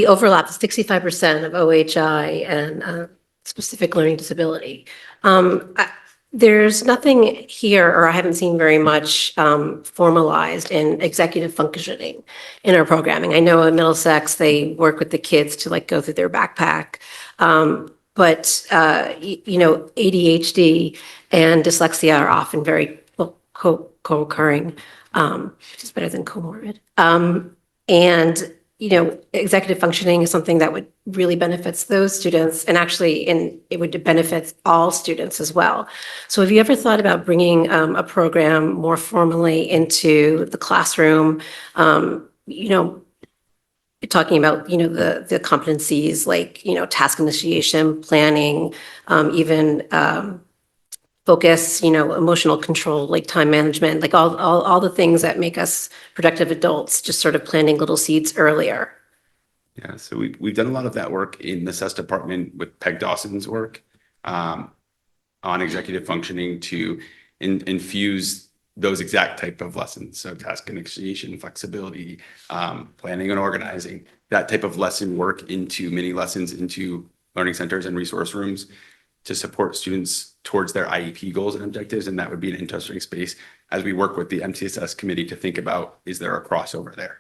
overlap, 65% of OHI and specific learning disability. There's nothing here, or I haven't seen very much formalized in executive functioning in our programming. I know in Middlesex, they work with the kids to go through their backpack. But ADHD and dyslexia are often very co-occurring, which is better than comorbid. And executive functioning is something that would really benefits those students, and actually, it would benefit all students as well. So, have you ever thought about bringing a program more formally into the classroom? Talking about the competencies like task initiation, planning, even focus, emotional control, like time management, like all the things that make us productive adults, just sort of planting little seeds earlier. Yeah, so we've done a lot of that work in the SES department with Peg Dawson's work on executive functioning to infuse those exact type of lessons. So task initiation, flexibility, planning and organizing, that type of lesson work into mini lessons, into learning centers and resource rooms to support students towards their IEP goals and objectives. And that would be an interesting space as we work with the MTSS committee to think about, is there a crossover there?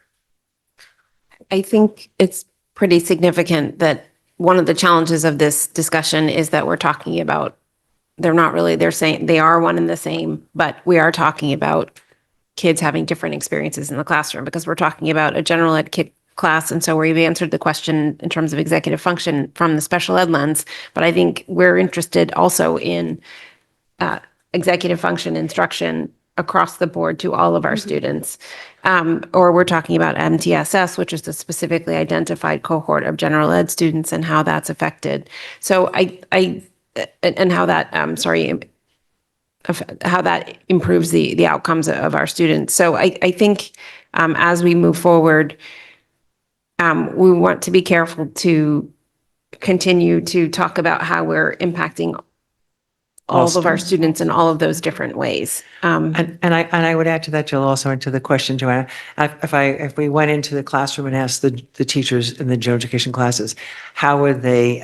I think it's pretty significant that one of the challenges of this discussion is that we're talking about, they're saying they are one and the same, but we are talking about kids having different experiences in the classroom because we're talking about a general ed class. And so we've answered the question in terms of executive function from the special ed lens, but I think we're interested also in executive function instruction across the board to all of our students. Or we're talking about MTSS, which is the specifically identified cohort of general ed students and how that's affected. So and how that, how that improves the outcomes of our students. So I think as we move forward, we want to be careful to continue to talk about how we're impacting all of our students in all of those different ways. And I would add to that, Jill, also into the question, Joanna, if we went into the classroom and asked the teachers in the general education classes, how are they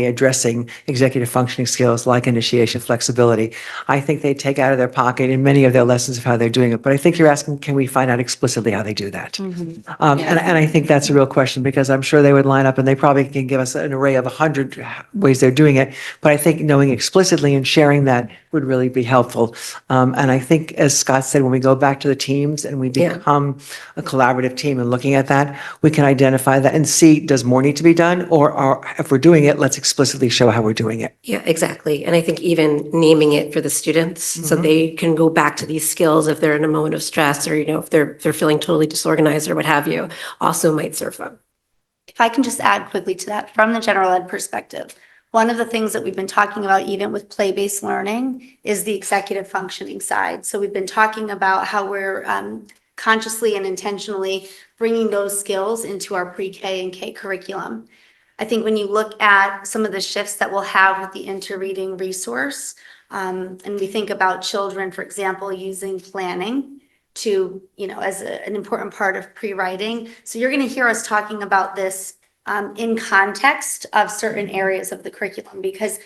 addressing executive functioning skills like initiation, flexibility? I think they take out of their pocket in many of their lessons of how they're doing it. But I think you're asking, can we find out explicitly how they do that? And I think that's a real question, because I'm sure they would line up and they probably can give us an array of 100 ways they're doing it. But I think knowing explicitly and sharing that would really be helpful. And I think, as Scott said, when we go back to the teams and we become a collaborative team and looking at that, we can identify that and see, does more need to be done? Or if we're doing it, let's explicitly show how we're doing it. Yeah, exactly. And I think even naming it for the students so they can go back to these skills if they're in a moment of stress, or, if they're feeling totally disorganized or what have you, also might serve them. If I can just add quickly to that, from the general ed perspective, one of the things that we've been talking about, even with play-based learning, is the executive functioning side. So we've been talking about how we're consciously and intentionally bringing those skills into our pre-K and K curriculum. I think when you look at some of the shifts that we'll have with the Into Reading resource, and we think about children, for example, using planning to, as an important part of pre-writing. So you're going to hear us talking about this in context of certain areas of the curriculum, because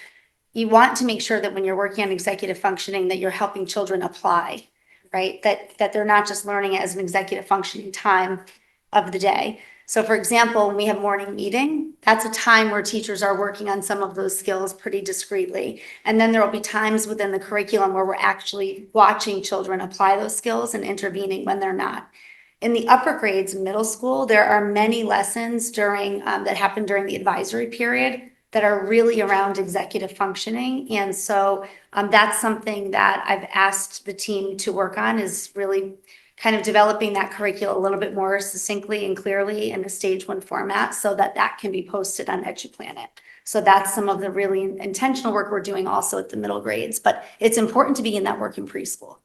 you want to make sure that when you're working on executive functioning, that you're helping children apply, right? That they're not just learning it as an executive functioning time of the day. So for example, when we have morning meeting, that's a time where teachers are working on some of those skills pretty discreetly. And then there will be times within the curriculum where we're actually watching children apply those skills and intervening when they're not. In the upper grades, middle school, there are many lessons that happen during the advisory period that are really around executive functioning. And so that's something that I've asked the team to work on, is really kind of developing that curriculum a little bit more succinctly and clearly in a stage 1 format, so that can be posted on EduPlanet. So that's some of the really intentional work we're doing also at the middle grades, but it's important to begin that work in preschool.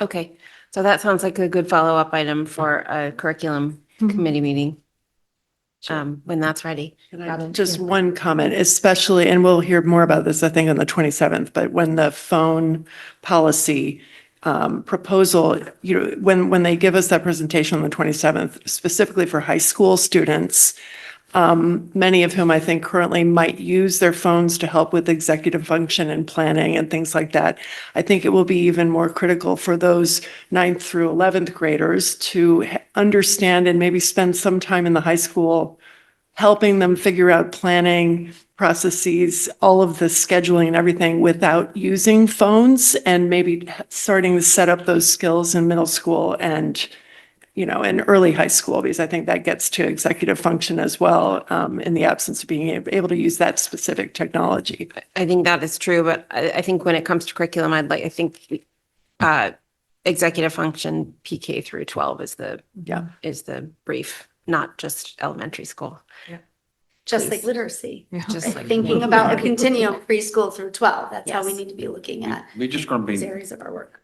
Okay, so that sounds like a good follow-up item for a curriculum committee meeting. When that's ready. Robin? Just one comment, especially, and we'll hear more about this, I think, on the 27th, but when the phone policy proposal, when they give us that presentation on the 27th, specifically for high school students, many of whom I think currently might use their phones to help with executive function and planning and things like that. I think it will be even more critical for those 9th through 11th graders to understand and maybe spend some time in the high school helping them figure out planning processes, all of the scheduling and everything without using phones, and maybe starting to set up those skills in middle school and in early high school, because I think that gets to executive function as well, in the absence of being able to use that specific technology. I think that is true, but I think when it comes to curriculum, I think executive function PK through 12 is the brief, not just elementary school. Just like literacy. Just like Thinking about a continuum preschool through 12. That's how we need to be looking at We're just going to these be, areas of our work.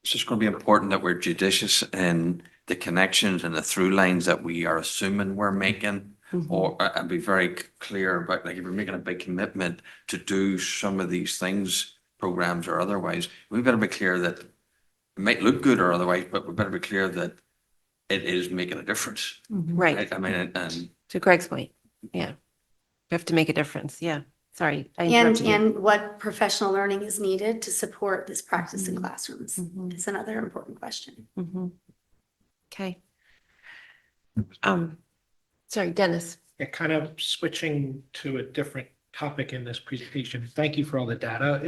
it's just going to be important that we're judicious in the connections and the through lines that we are assuming we're making, or and be very clear about, like, if we're making a big commitment to do some of these things, programs or otherwise, we better be clear that it might look good or otherwise, but we better be clear that it is making a difference. Right. I mean, and To Greg's point. Yeah. We have to make a difference. Yeah. Sorry. I interrupted you. And what professional learning is needed to support this practice in classrooms is another important question. Okay. Sorry, Dennis. Yeah, kind of switching to a different topic in this presentation. Thank you for all the data.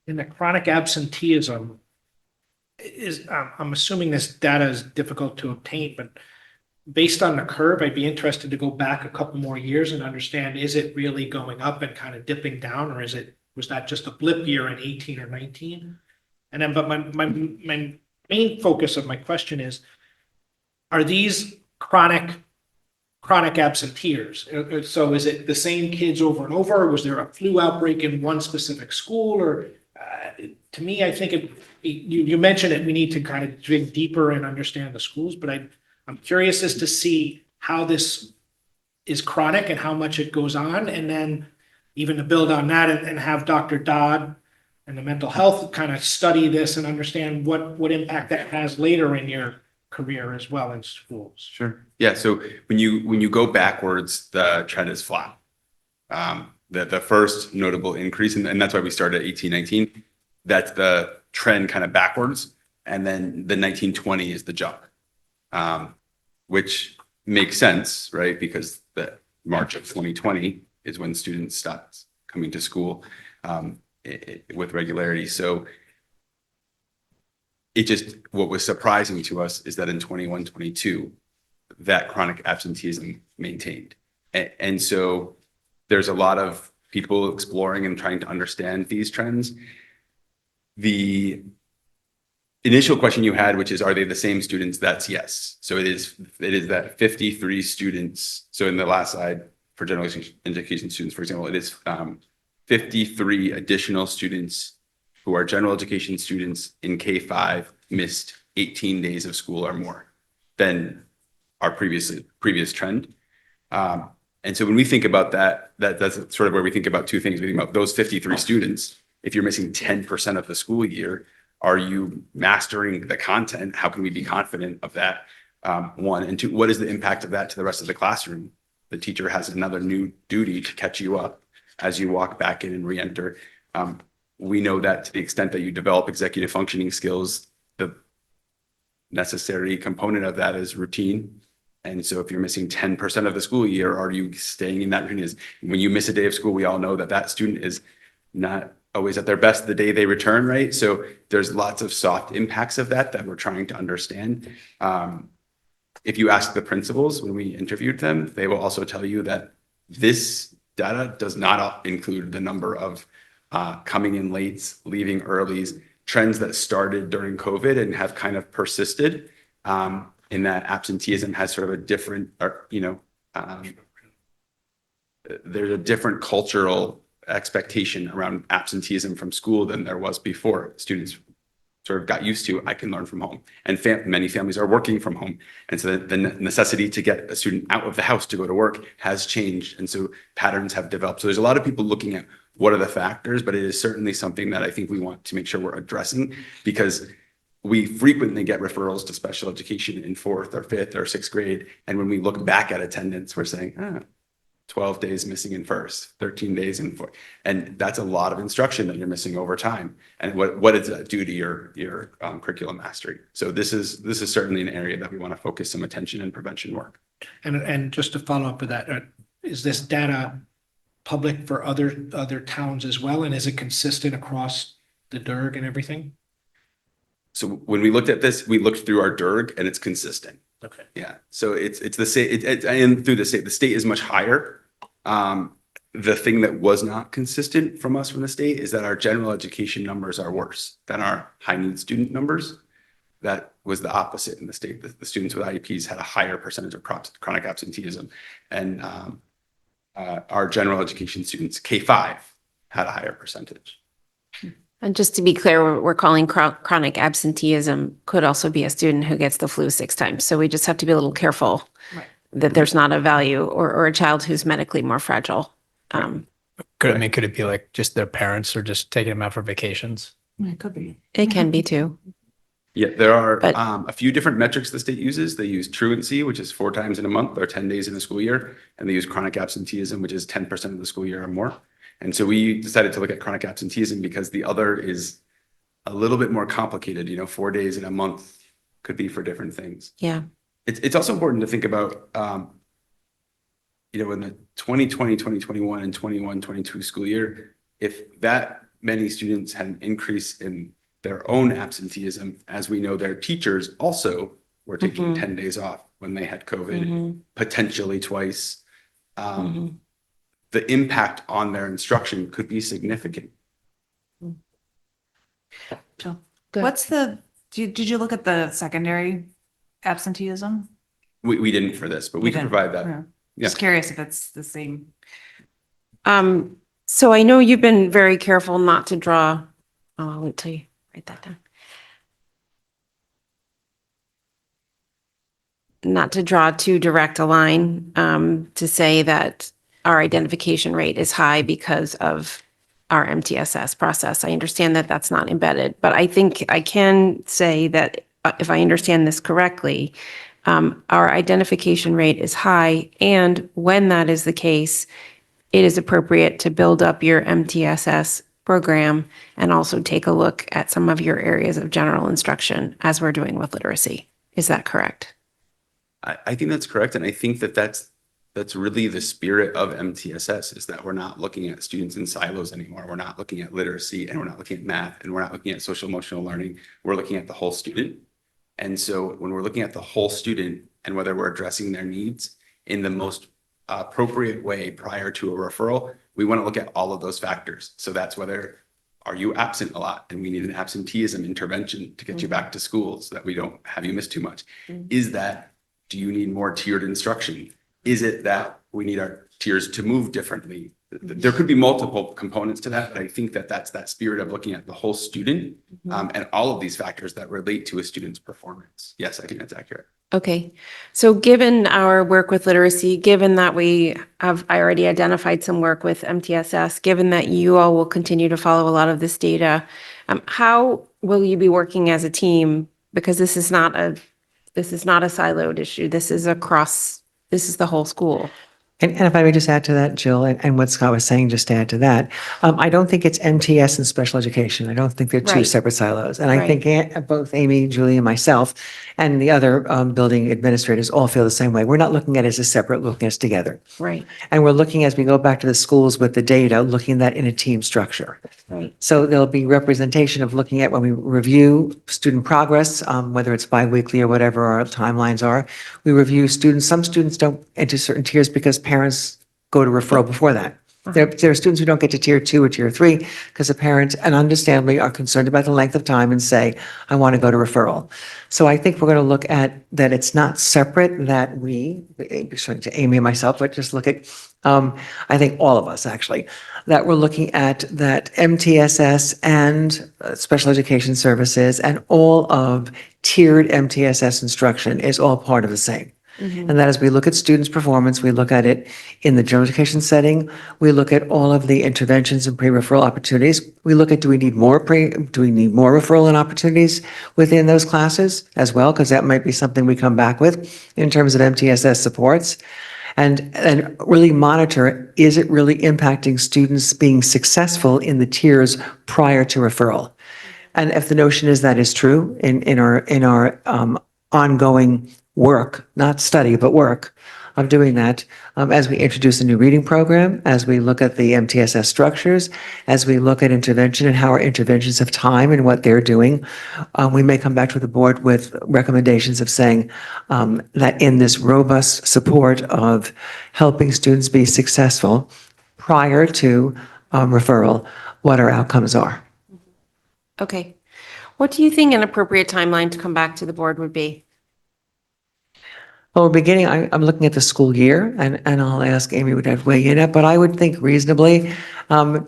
In the chronic absenteeism, I'm assuming this data is difficult to obtain, but based on the curve, I'd be interested to go back a couple more years and understand, is it really going up and kind of dipping down, or was that just a blip year in 18 or 19? And then, but my main focus of my question is, are these chronic absenteers? So is it the same kids over and over? Or was there a flu outbreak in one specific school? Or to me, I think you mentioned it, we need to kind of dig deeper and understand the schools, but I'm curious as to see how this is chronic and how much it goes on. And then, even to build on that and have Dr. Dodd and the mental health kind of study this and understand what impact that has later in your career as well in schools. Sure. Yeah. So when you go backwards, the trend is flat. The first notable increase, and that's why we started at 1819. That's the trend kind of backwards, and then the 1920 is the jump, which makes sense, right? Because the March of 2020 is when students stopped coming to school with regularity. So what was surprising to us is that in 21, 22, that chronic absenteeism maintained. And so there's a lot of people exploring and trying to understand these trends. The initial question you had, which is, are they the same students? That's yes. So it is that 53 students. So in the last slide for general education students, for example, it is 53 additional students who are general education students in K-5 missed 18 days of school or more than our previous trend. And so when we think about that's sort of where we think about two things. We think about those 53 students. If you're missing 10% of the school year, are you mastering the content? How can we be confident of that? One, and two, what is the impact of that to the rest of the classroom? The teacher has another new duty to catch you up as you walk back in and re-enter. We know that to the extent that you develop executive functioning skills, the necessary component of that is routine. And so if you're missing 10% of the school year, are you staying in that routine? When you miss a day of school, we all know that student is not always at their best the day they return, right? So there's lots of soft impacts of that we're trying to understand. If you ask the principals when we interviewed them, they will also tell you that this data does not include the number of coming in late, leaving early, trends that started during COVID and have kind of persisted. In that absenteeism has sort of a different, there's a different cultural expectation around absenteeism from school than there was before. Students sort of got used to, I can learn from home. And many families are working from home. And so the necessity to get a student out of the house to go to work has changed. And so patterns have developed. So there's a lot of people looking at what are the factors, but it is certainly something that I think we want to make sure we're addressing, because we frequently get referrals to special education in 4th or 5th or 6th grade. And when we look back at attendance, we're saying, 12 days missing in 1st, 13 days in 4th. And that's a lot of instruction that you're missing over time. And what does that do to your curriculum mastery? So this is certainly an area that we want to focus some attention and prevention work. And just to follow up with that, is this data public for other towns as well? And is it consistent across the DIRG and everything? So when we looked at this, we looked through our DIRG and it's consistent. Okay. Yeah. So it's the same, and through the state is much higher. The thing that was not consistent from the state is that our general education numbers are worse than our high need student numbers. That was the opposite in the state. The students with IEPs had a higher percentage of chronic absenteeism, and our general education students, K-5, had a higher percentage. And just to be clear, we're calling chronic absenteeism could also be a student who gets the flu 6 times. So we just have to be a little careful that there's not a value or a child who's medically more fragile. Could it be like just their parents are just taking them out for vacations? It could be. It can be too. Yeah, there are a few different metrics the state uses. They use truancy, which is 4 times in a month or 10 days in the school year. And they use chronic absenteeism, which is 10% of the school year or more. And so we decided to look at chronic absenteeism because the other is a little bit more complicated. 4 days in a month could be for different things. Yeah. It's also important to think about, in the 2020, 2021 and 21, 22 school year, if that many students had an increase in their own absenteeism, as we know, their teachers also were taking 10 days off when they had COVID, potentially twice. The impact on their instruction could be significant. Did you look at the secondary absenteeism? We didn't for this, but we can provide that. Yeah. Yeah. Just curious if it's the same. So I know you've been very careful not to draw, I'll wait till you write that down. Not to draw too direct a line, to say that our identification rate is high because of our MTSS process. I understand that that's not embedded, but I think I can say that if I understand this correctly, our identification rate is high, and when that is the case, it is appropriate to build up your MTSS program and also take a look at some of your areas of general instruction as we're doing with literacy. Is that correct? I think that's correct. And I think that that's really the spirit of MTSS, is that we're not looking at students in silos anymore. We're not looking at literacy, and we're not looking at math, and we're not looking at social emotional learning. We're looking at the whole student. And so when we're looking at the whole student and whether we're addressing their needs in the most appropriate way prior to a referral, we want to look at all of those factors. So that's whether, are you absent a lot and we need an absenteeism intervention to get you back to school so that we don't have you miss too much? Is that, do you need more tiered instruction? Is it that we need our tiers to move differently? There could be multiple components to that, but I think that that's that spirit of looking at the whole student and all of these factors that relate to a student's performance. Yes, I think that's accurate. Okay, so given our work with literacy, given that I already identified some work with MTSS, given that you all will continue to follow a lot of this data, how will you be working as a team? Because this is not a siloed issue. This is the whole school. And if I may just add to that, Jill, and what Scott was saying, just to add to that, I don't think it's MTS and special education. I don't think they're two Right. separate silos. And I Right. think both Amy, Julie, and myself, and the other building administrators all feel the same way. We're not looking at it as a separate, looking at it together. Right, And we're looking, as we go back to the schools with the data, looking at that in a team structure. right. So there'll be representation of looking at when we review student progress, whether it's biweekly or whatever our timelines are. We review students. Some students don't enter certain tiers because parents go to referral before that. There are students who don't get to tier 2 or tier 3 because the parents, and understandably, are concerned about the length of time and say, I want to go to referral. So I think we're going to look at that it's not separate, that we, to Amy and myself, but just look at, I think all of us actually, that we're looking at that MTSS and special education services and all of tiered MTSS instruction is all part of the same. And that as we look at students' performance, we look at it in the general education setting. We look at all of the interventions and pre-referral opportunities. We look at, do we need more referral and opportunities within those classes as well? Because that might be something we come back with in terms of MTSS supports. And really monitor, is it really impacting students being successful in the tiers prior to referral? And if the notion is that is true in our ongoing work, not study, but work of doing that, as we introduce a new reading program, as we look at the MTSS structures, as we look at intervention and how our interventions have time and what they're doing, we may come back to the board with recommendations of saying that in this robust support of helping students be successful prior to referral, what our outcomes are. Okay. What do you think an appropriate timeline to come back to the board would be? Well, beginning, I'm looking at the school year, and I'll ask Amy would have weigh in at, but I would think reasonably,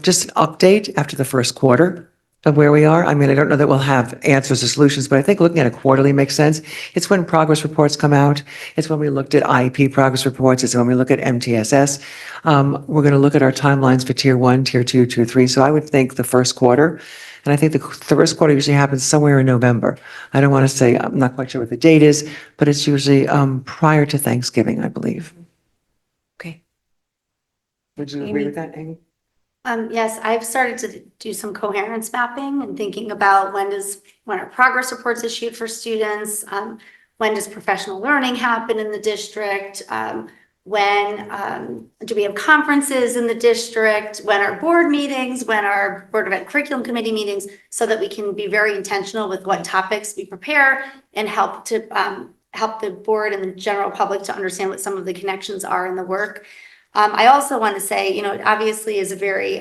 just an update after the first quarter of where we are. I mean, I don't know that we'll have answers or solutions, but I think looking at a quarterly makes sense. It's when progress reports come out. It's when we looked at IEP progress reports. It's when we look at MTSS. We're going to look at our timelines for tier 1, tier 2, tier 3. So I would think the first quarter. And I think the first quarter usually happens somewhere in November. I don't want to say, I'm not quite sure what the date is, but it's usually prior to Thanksgiving, I believe. Okay. Would you agree with that, Amy? Yes, I've started to do some coherence mapping and thinking about when are progress reports issued for students? When does professional learning happen in the district? When do we have conferences in the district? When are board meetings? When are Board of Ed curriculum committee meetings? So that we can be very intentional with what topics we prepare and help the board and the general public to understand what some of the connections are in the work. I also want to say, it obviously is a very,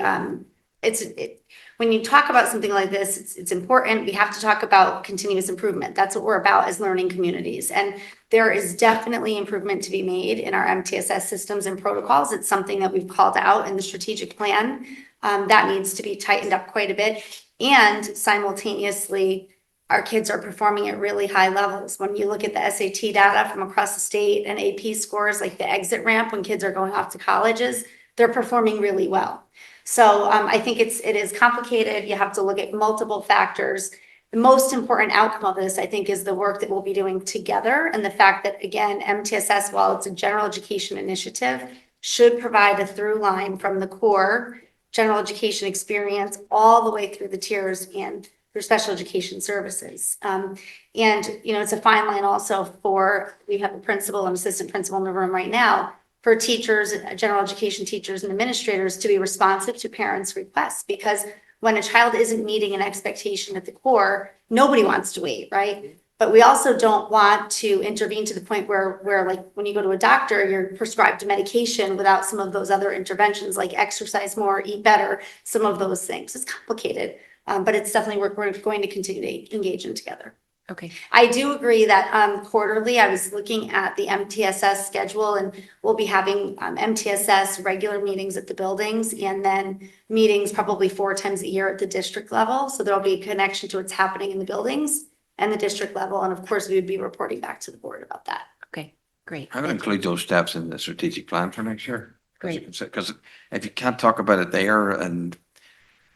when you talk about something like this, it's important. We have to talk about continuous improvement. That's what we're about as learning communities. And there is definitely improvement to be made in our MTSS systems and protocols. It's something that we've called out in the strategic plan. That needs to be tightened up quite a bit. And simultaneously, our kids are performing at really high levels. When you look at the SAT data from across the state and AP scores, like the exit ramp when kids are going off to colleges, they're performing really well. So I think it is complicated. You have to look at multiple factors. The most important outcome of this, I think, is the work that we'll be doing together, and the fact that, again, MTSS, while it's a general education initiative, should provide a through line from the core general education experience all the way through the tiers and through special education services. And, it's a fine line also for, we have a principal and assistant principal in the room right now, for teachers, general education teachers and administrators to be responsive to parents' requests, because when a child isn't meeting an expectation at the core, nobody wants to wait, right? But we also don't want to intervene to the point where like when you go to a doctor, you're prescribed medication without some of those other interventions like exercise more, eat better, some of those things. It's complicated, but it's definitely we're going to continue to engage in together. Okay. I do agree that quarterly, I was looking at the MTSS schedule, and we'll be having MTSS regular meetings at the buildings and then meetings probably 4 times a year at the district level. So there'll be a connection to what's happening in the buildings and the district level. And of course, we would be reporting back to the board about that. Okay, great. I would include those steps in the strategic plan for next year. Great. Because if you can't talk about it there and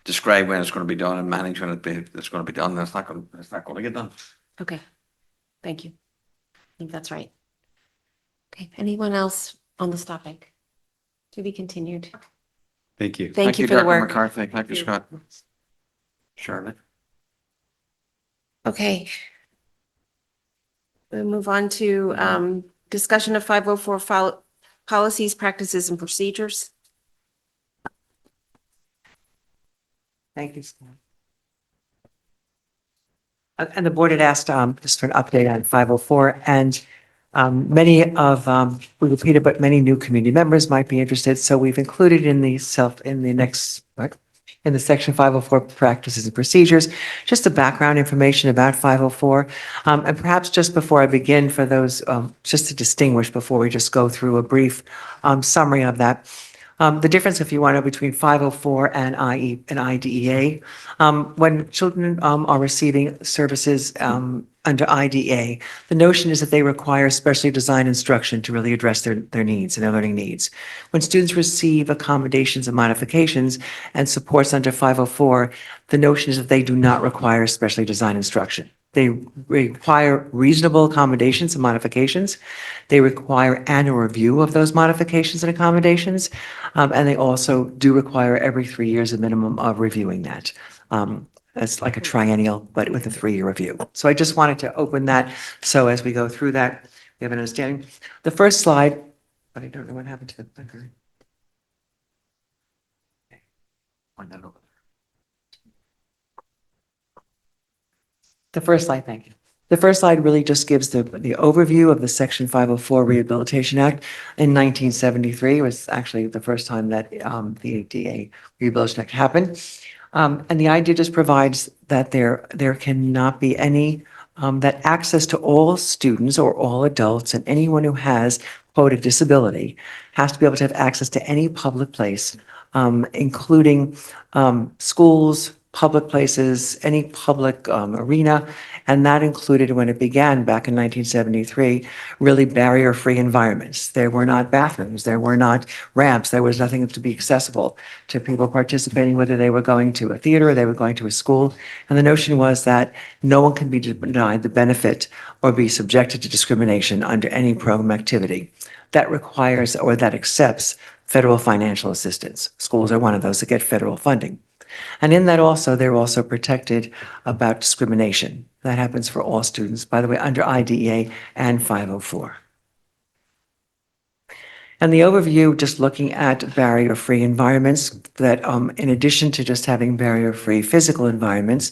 describe when it's going to be done and manage when it's going to be done, it's not going to get done. Okay, thank you. I think that's right. Okay, anyone else on this topic? To be continued. Thank you. Thank you for the Dr. work. McCarthy. Thank you, Scott. Charlotte. Okay. We'll move on to discussion of 504 policies, practices, and procedures. Thank you, Scott. And the board had asked just for an update on 504, and we repeated, but many new community members might be interested. So we've included in the section 504 practices and procedures, just the background information about 504. And perhaps just before I begin, for those, just to distinguish before we just go through a brief summary of that. The difference, if you want to, between 504 and IDEA, when children are receiving services under IDEA, the notion is that they require specially designed instruction to really address their needs and their learning needs. When students receive accommodations and modifications and supports under 504, the notion is that they do not require specially designed instruction. They require reasonable accommodations and modifications. They require annual review of those modifications and accommodations. And they also do require every 3 years a minimum of reviewing that. It's like a triennial, but with a 3-year review. So I just wanted to open that. So as we go through that, we have an understanding. The first slide, but I don't know what happened to the clicker. Okay. The first slide, thank you. The first slide really just gives the overview of the Section 504 Rehabilitation Act. In 1973 was actually the first time that the ADA Rehabilitation Act happened. And the idea just provides that there cannot be any, that access to all students or all adults and anyone who has, quote, a disability has to be able to have access to any public place, including schools, public places, any public arena, and that included, when it began back in 1973, really barrier-free environments. There were not bathrooms, there were not ramps, there was nothing to be accessible to people participating, whether they were going to a theater or they were going to a school. And the notion was that no one can be denied the benefit or be subjected to discrimination under any program activity that requires or that accepts federal financial assistance. Schools are one of those that get federal funding. And in that also, they're also protected about discrimination. That happens for all students, by the way, under IDEA and 504. And the overview, just looking at barrier-free environments, that in addition to just having barrier-free physical environments,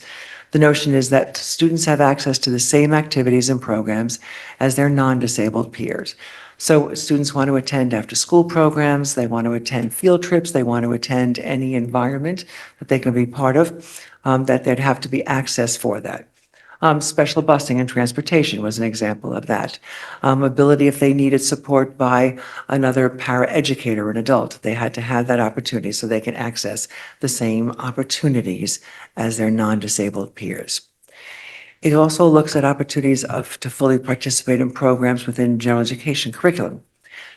the notion is that students have access to the same activities and programs as their non-disabled peers. So students want to attend after-school programs, they want to attend field trips, they want to attend any environment that they can be part of, that there'd have to be access for that. Special busing and transportation was an example of that. Ability, if they needed support by another paraeducator, an adult, they had to have that opportunity so they can access the same opportunities as their non-disabled peers. It also looks at opportunities to fully participate in programs within general education curriculum.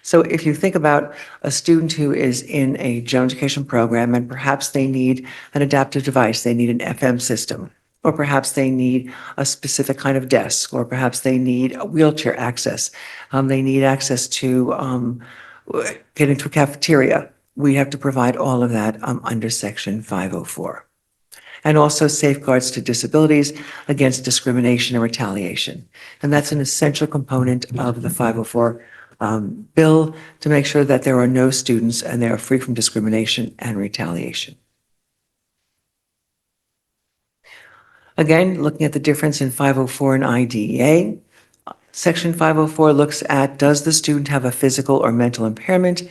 So if you think about a student who is in a general education program and perhaps they need an adaptive device, they need an FM system, or perhaps they need a specific kind of desk, or perhaps they need a wheelchair access, they need access to get into a cafeteria. We have to provide all of that under Section 504. And also safeguards to disabilities against discrimination and retaliation. And that's an essential component of the 504 bill to make sure that there are no students and they are free from discrimination and retaliation. Again, looking at the difference in 504 and IDEA, Section 504 looks at, does the student have a physical or mental impairment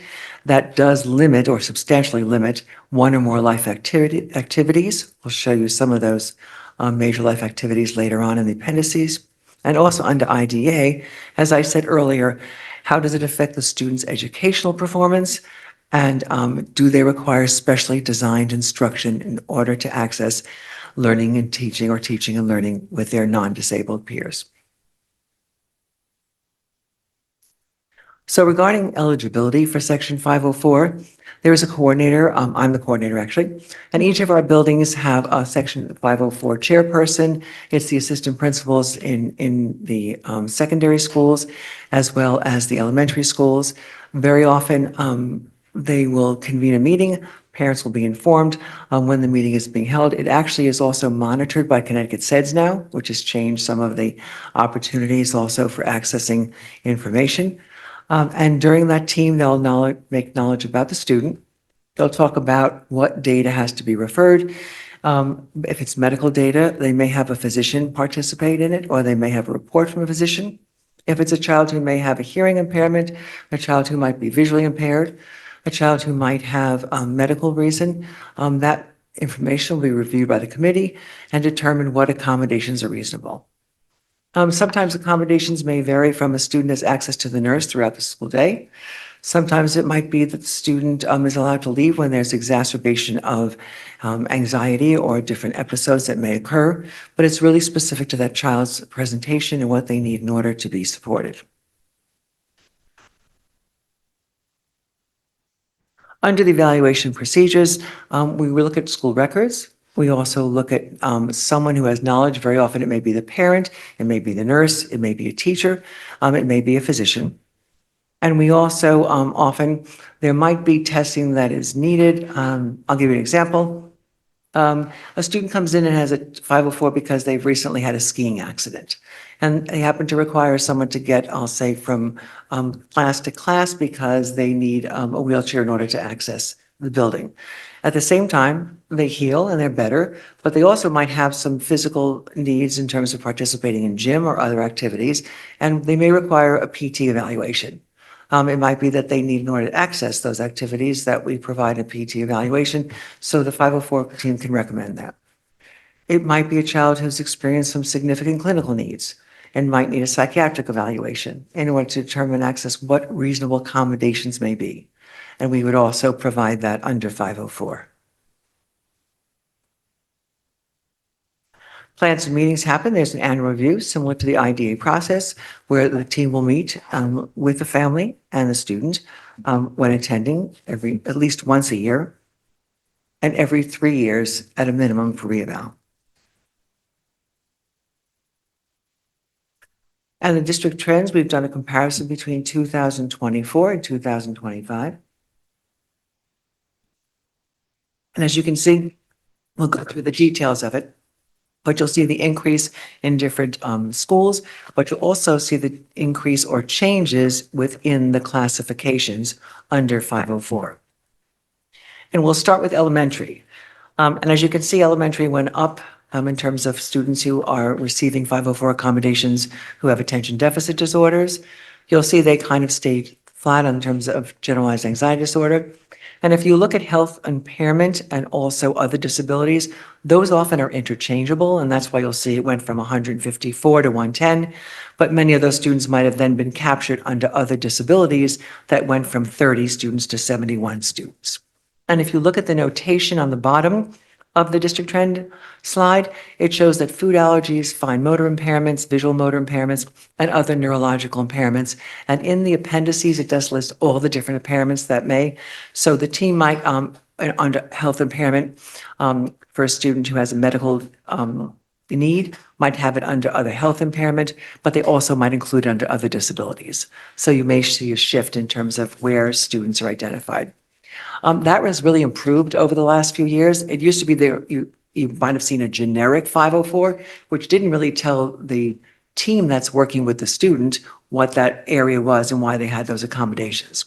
that does limit or substantially limit one or more life activities? We'll show you some of those major life activities later on in the appendices. And also under IDEA, as I said earlier, how does it affect the student's educational performance? And do they require specially designed instruction in order to access learning and teaching, or teaching and learning with their non-disabled peers? So regarding eligibility for Section 504, there is a coordinator. I'm the coordinator, actually. And each of our buildings have a Section 504 chairperson. It's the assistant principals in the secondary schools, as well as the elementary schools. Very often, they will convene a meeting. Parents will be informed when the meeting is being held. It actually is also monitored by Connecticut SEDS now, which has changed some of the opportunities also for accessing information. And during that team, they'll make knowledge about the student. They'll talk about what data has to be referred. If it's medical data, they may have a physician participate in it, or they may have a report from a physician. If it's a child who may have a hearing impairment, a child who might be visually impaired, a child who might have a medical reason, that information will be reviewed by the committee and determine what accommodations are reasonable. Sometimes accommodations may vary from a student has access to the nurse throughout the school day. Sometimes it might be that the student is allowed to leave when there's exacerbation of anxiety or different episodes that may occur, but it's really specific to that child's presentation and what they need in order to be supported. Under the evaluation procedures, we will look at school records. We also look at someone who has knowledge. Very often it may be the parent, it may be the nurse, it may be a teacher, it may be a physician. And we also often, there might be testing that is needed. I'll give you an example. A student comes in and has a 504 because they've recently had a skiing accident. And they happen to require someone to get, I'll say, from class to class because they need a wheelchair in order to access the building. At the same time, they heal and they're better, but they also might have some physical needs in terms of participating in gym or other activities, and they may require a PT evaluation. It might be that they need, in order to access those activities, that we provide a PT evaluation, so the 504 team can recommend that. It might be a child who's experienced some significant clinical needs and might need a psychiatric evaluation in order to determine access what reasonable accommodations may be. And we would also provide that under 504. Plans and meetings happen. There's an annual review similar to the IDA process where the team will meet with the family and the student when attending at least once a year and every 3 years at a minimum for reeval. And the district trends, we've done a comparison between 2024 and 2025. And as you can see, we'll go through the details of it, but you'll see the increase in different schools, but you'll also see the increase or changes within the classifications under 504. And we'll start with elementary. And as you can see, elementary went up in terms of students who are receiving 504 accommodations who have attention deficit disorders. You'll see they kind of stayed flat in terms of generalized anxiety disorder. And if you look at health impairment and also other disabilities, those often are interchangeable, and that's why you'll see it went from 154 to 110, but many of those students might have then been captured under other disabilities that went from 30 students to 71 students. And if you look at the notation on the bottom, of the district trend slide. It shows that food allergies, fine motor impairments, visual motor impairments, and other neurological impairments. And in the appendices, it does list all the different impairments that may. So the team might, under health impairment, for a student who has a medical need, might have it under other health impairment, but they also might include it under other disabilities. So you may see a shift in terms of where students are identified. That was really improved over the last few years. It used to be there, you might have seen a generic 504, which didn't really tell the team that's working with the student what that area was and why they had those accommodations.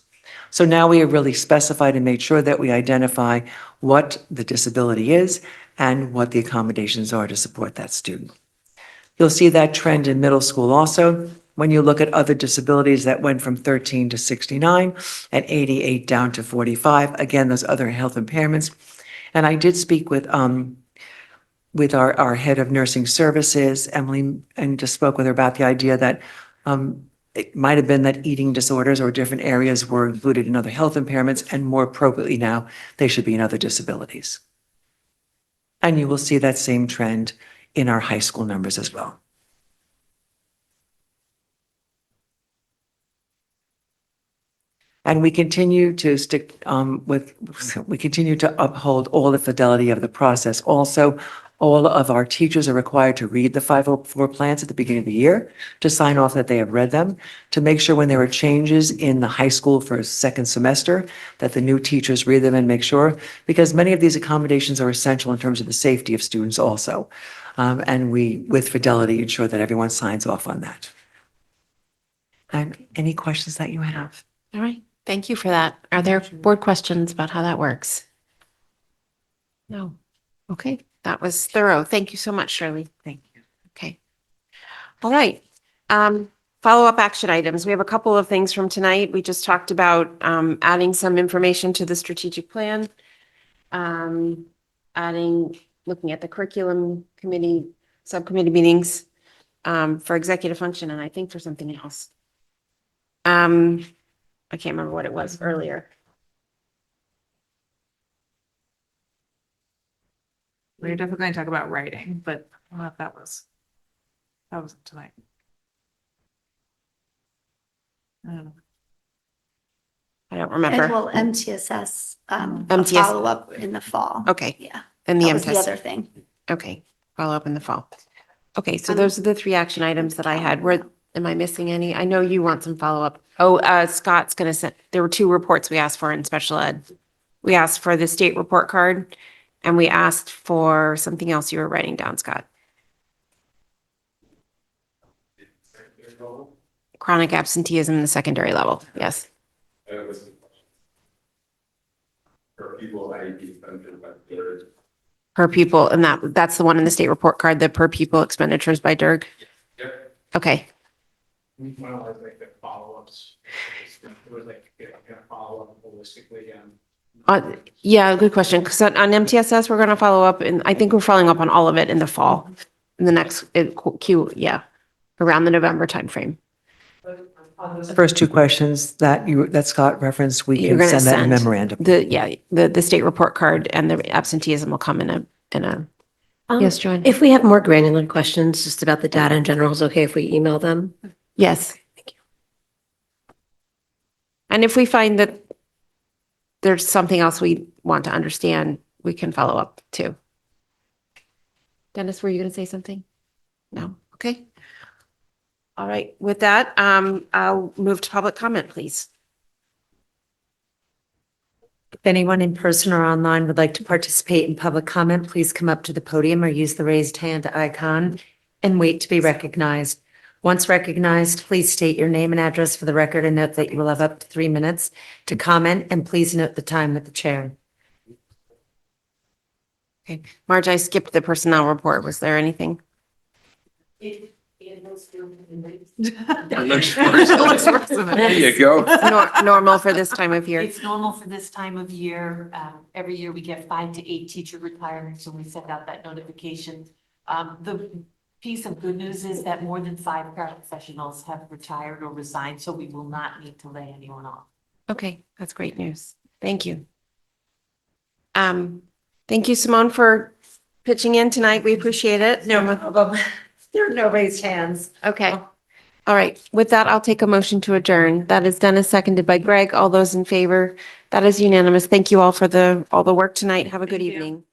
So now we have really specified and made sure that we identify what the disability is and what the accommodations are to support that student. You'll see that trend in middle school also. When you look at other disabilities that went from 13 to 69 and 88 down to 45, again, those other health impairments. And I did speak with our head of nursing services, Emily, and just spoke with her about the idea that it might have been that eating disorders or different areas were included in other health impairments, and more appropriately now, they should be in other disabilities. And you will see that same trend in our high school numbers as well. And we continue to we continue to uphold all the fidelity of the process. Also, all of our teachers are required to read the 504 plans at the beginning of the year, to sign off that they have read them, to make sure when there are changes in the high school for a second semester, that the new teachers read them and make sure, because many of these accommodations are essential in terms of the safety of students also. And we, with fidelity, ensure that everyone signs off on that. And any questions that you have? All right. Thank you for that. Are there board questions about how that works? No. Okay. That was thorough. Thank you so much, Shirley. Thank you. Okay. All right. Follow-up action items. We have a couple of things from tonight. We just talked about adding some information to the strategic plan. Looking at the curriculum committee, subcommittee meetings for executive function, and I think for something else. I can't remember what it was earlier. We're definitely going to talk about writing, but I don't know if that was tonight. I don't know. I don't And remember. well, MTSS, MTS follow up in the fall. Okay. Yeah, And the that was the MTS. other thing. Okay. Follow up in the fall. Okay. So those are the three action items that I had. Am I missing any? I know you want some follow-up. Oh, Scott's going to send, there were 2 reports we asked for in special ed. We asked for the state report card, and we asked for something else you were writing down, Scott. Chronic absenteeism in the secondary level. Yes. Per pupil, and that's the one in the state report card, the per pupil expenditures by Dirk. Okay. We finalized like the follow-ups. It was like, follow up holistically and. Yeah, good question. Because on MTSS, we're going to follow up, and I think we're following up on all of it in the fall, in the next around the November timeframe. The first 2 questions that Scott referenced, we You're can going to send that in send memorandum. the state report card and the absenteeism will come in a. Yes, Joanne. If we have more granular questions just about the data in general, is it okay if we email them? Yes. Thank you. And if we find that there's something else we want to understand, we can follow up too. Dennis, were you going to say something? No. Okay. All right. With that, I'll move to public comment, please. If anyone in person or online would like to participate in public comment, please come up to the podium or use the raised hand icon and wait to be recognized. Once recognized, please state your name and address for the record and note that you will have up to 3 minutes to comment, and please note the time with the chair. Okay. Marge, I skipped the personnel report. Was there anything? It looks worse. There you go. Normal for this time of year. It's normal for this time of year. Every year we get 5 to 8 teacher retirements, so we send out that notification. The piece of good news is that more than 5 paraprofessionals have retired or resigned, so we will not need to lay anyone off. Okay, that's great news. Thank you. Thank you, Simone, for pitching in tonight. We appreciate it. No, there are no raised hands. Okay. All right. With that, I'll take a motion to adjourn. That is Dennis, seconded by Greg. All those in favor? That is unanimous. Thank you all for all the work tonight. Have a good evening.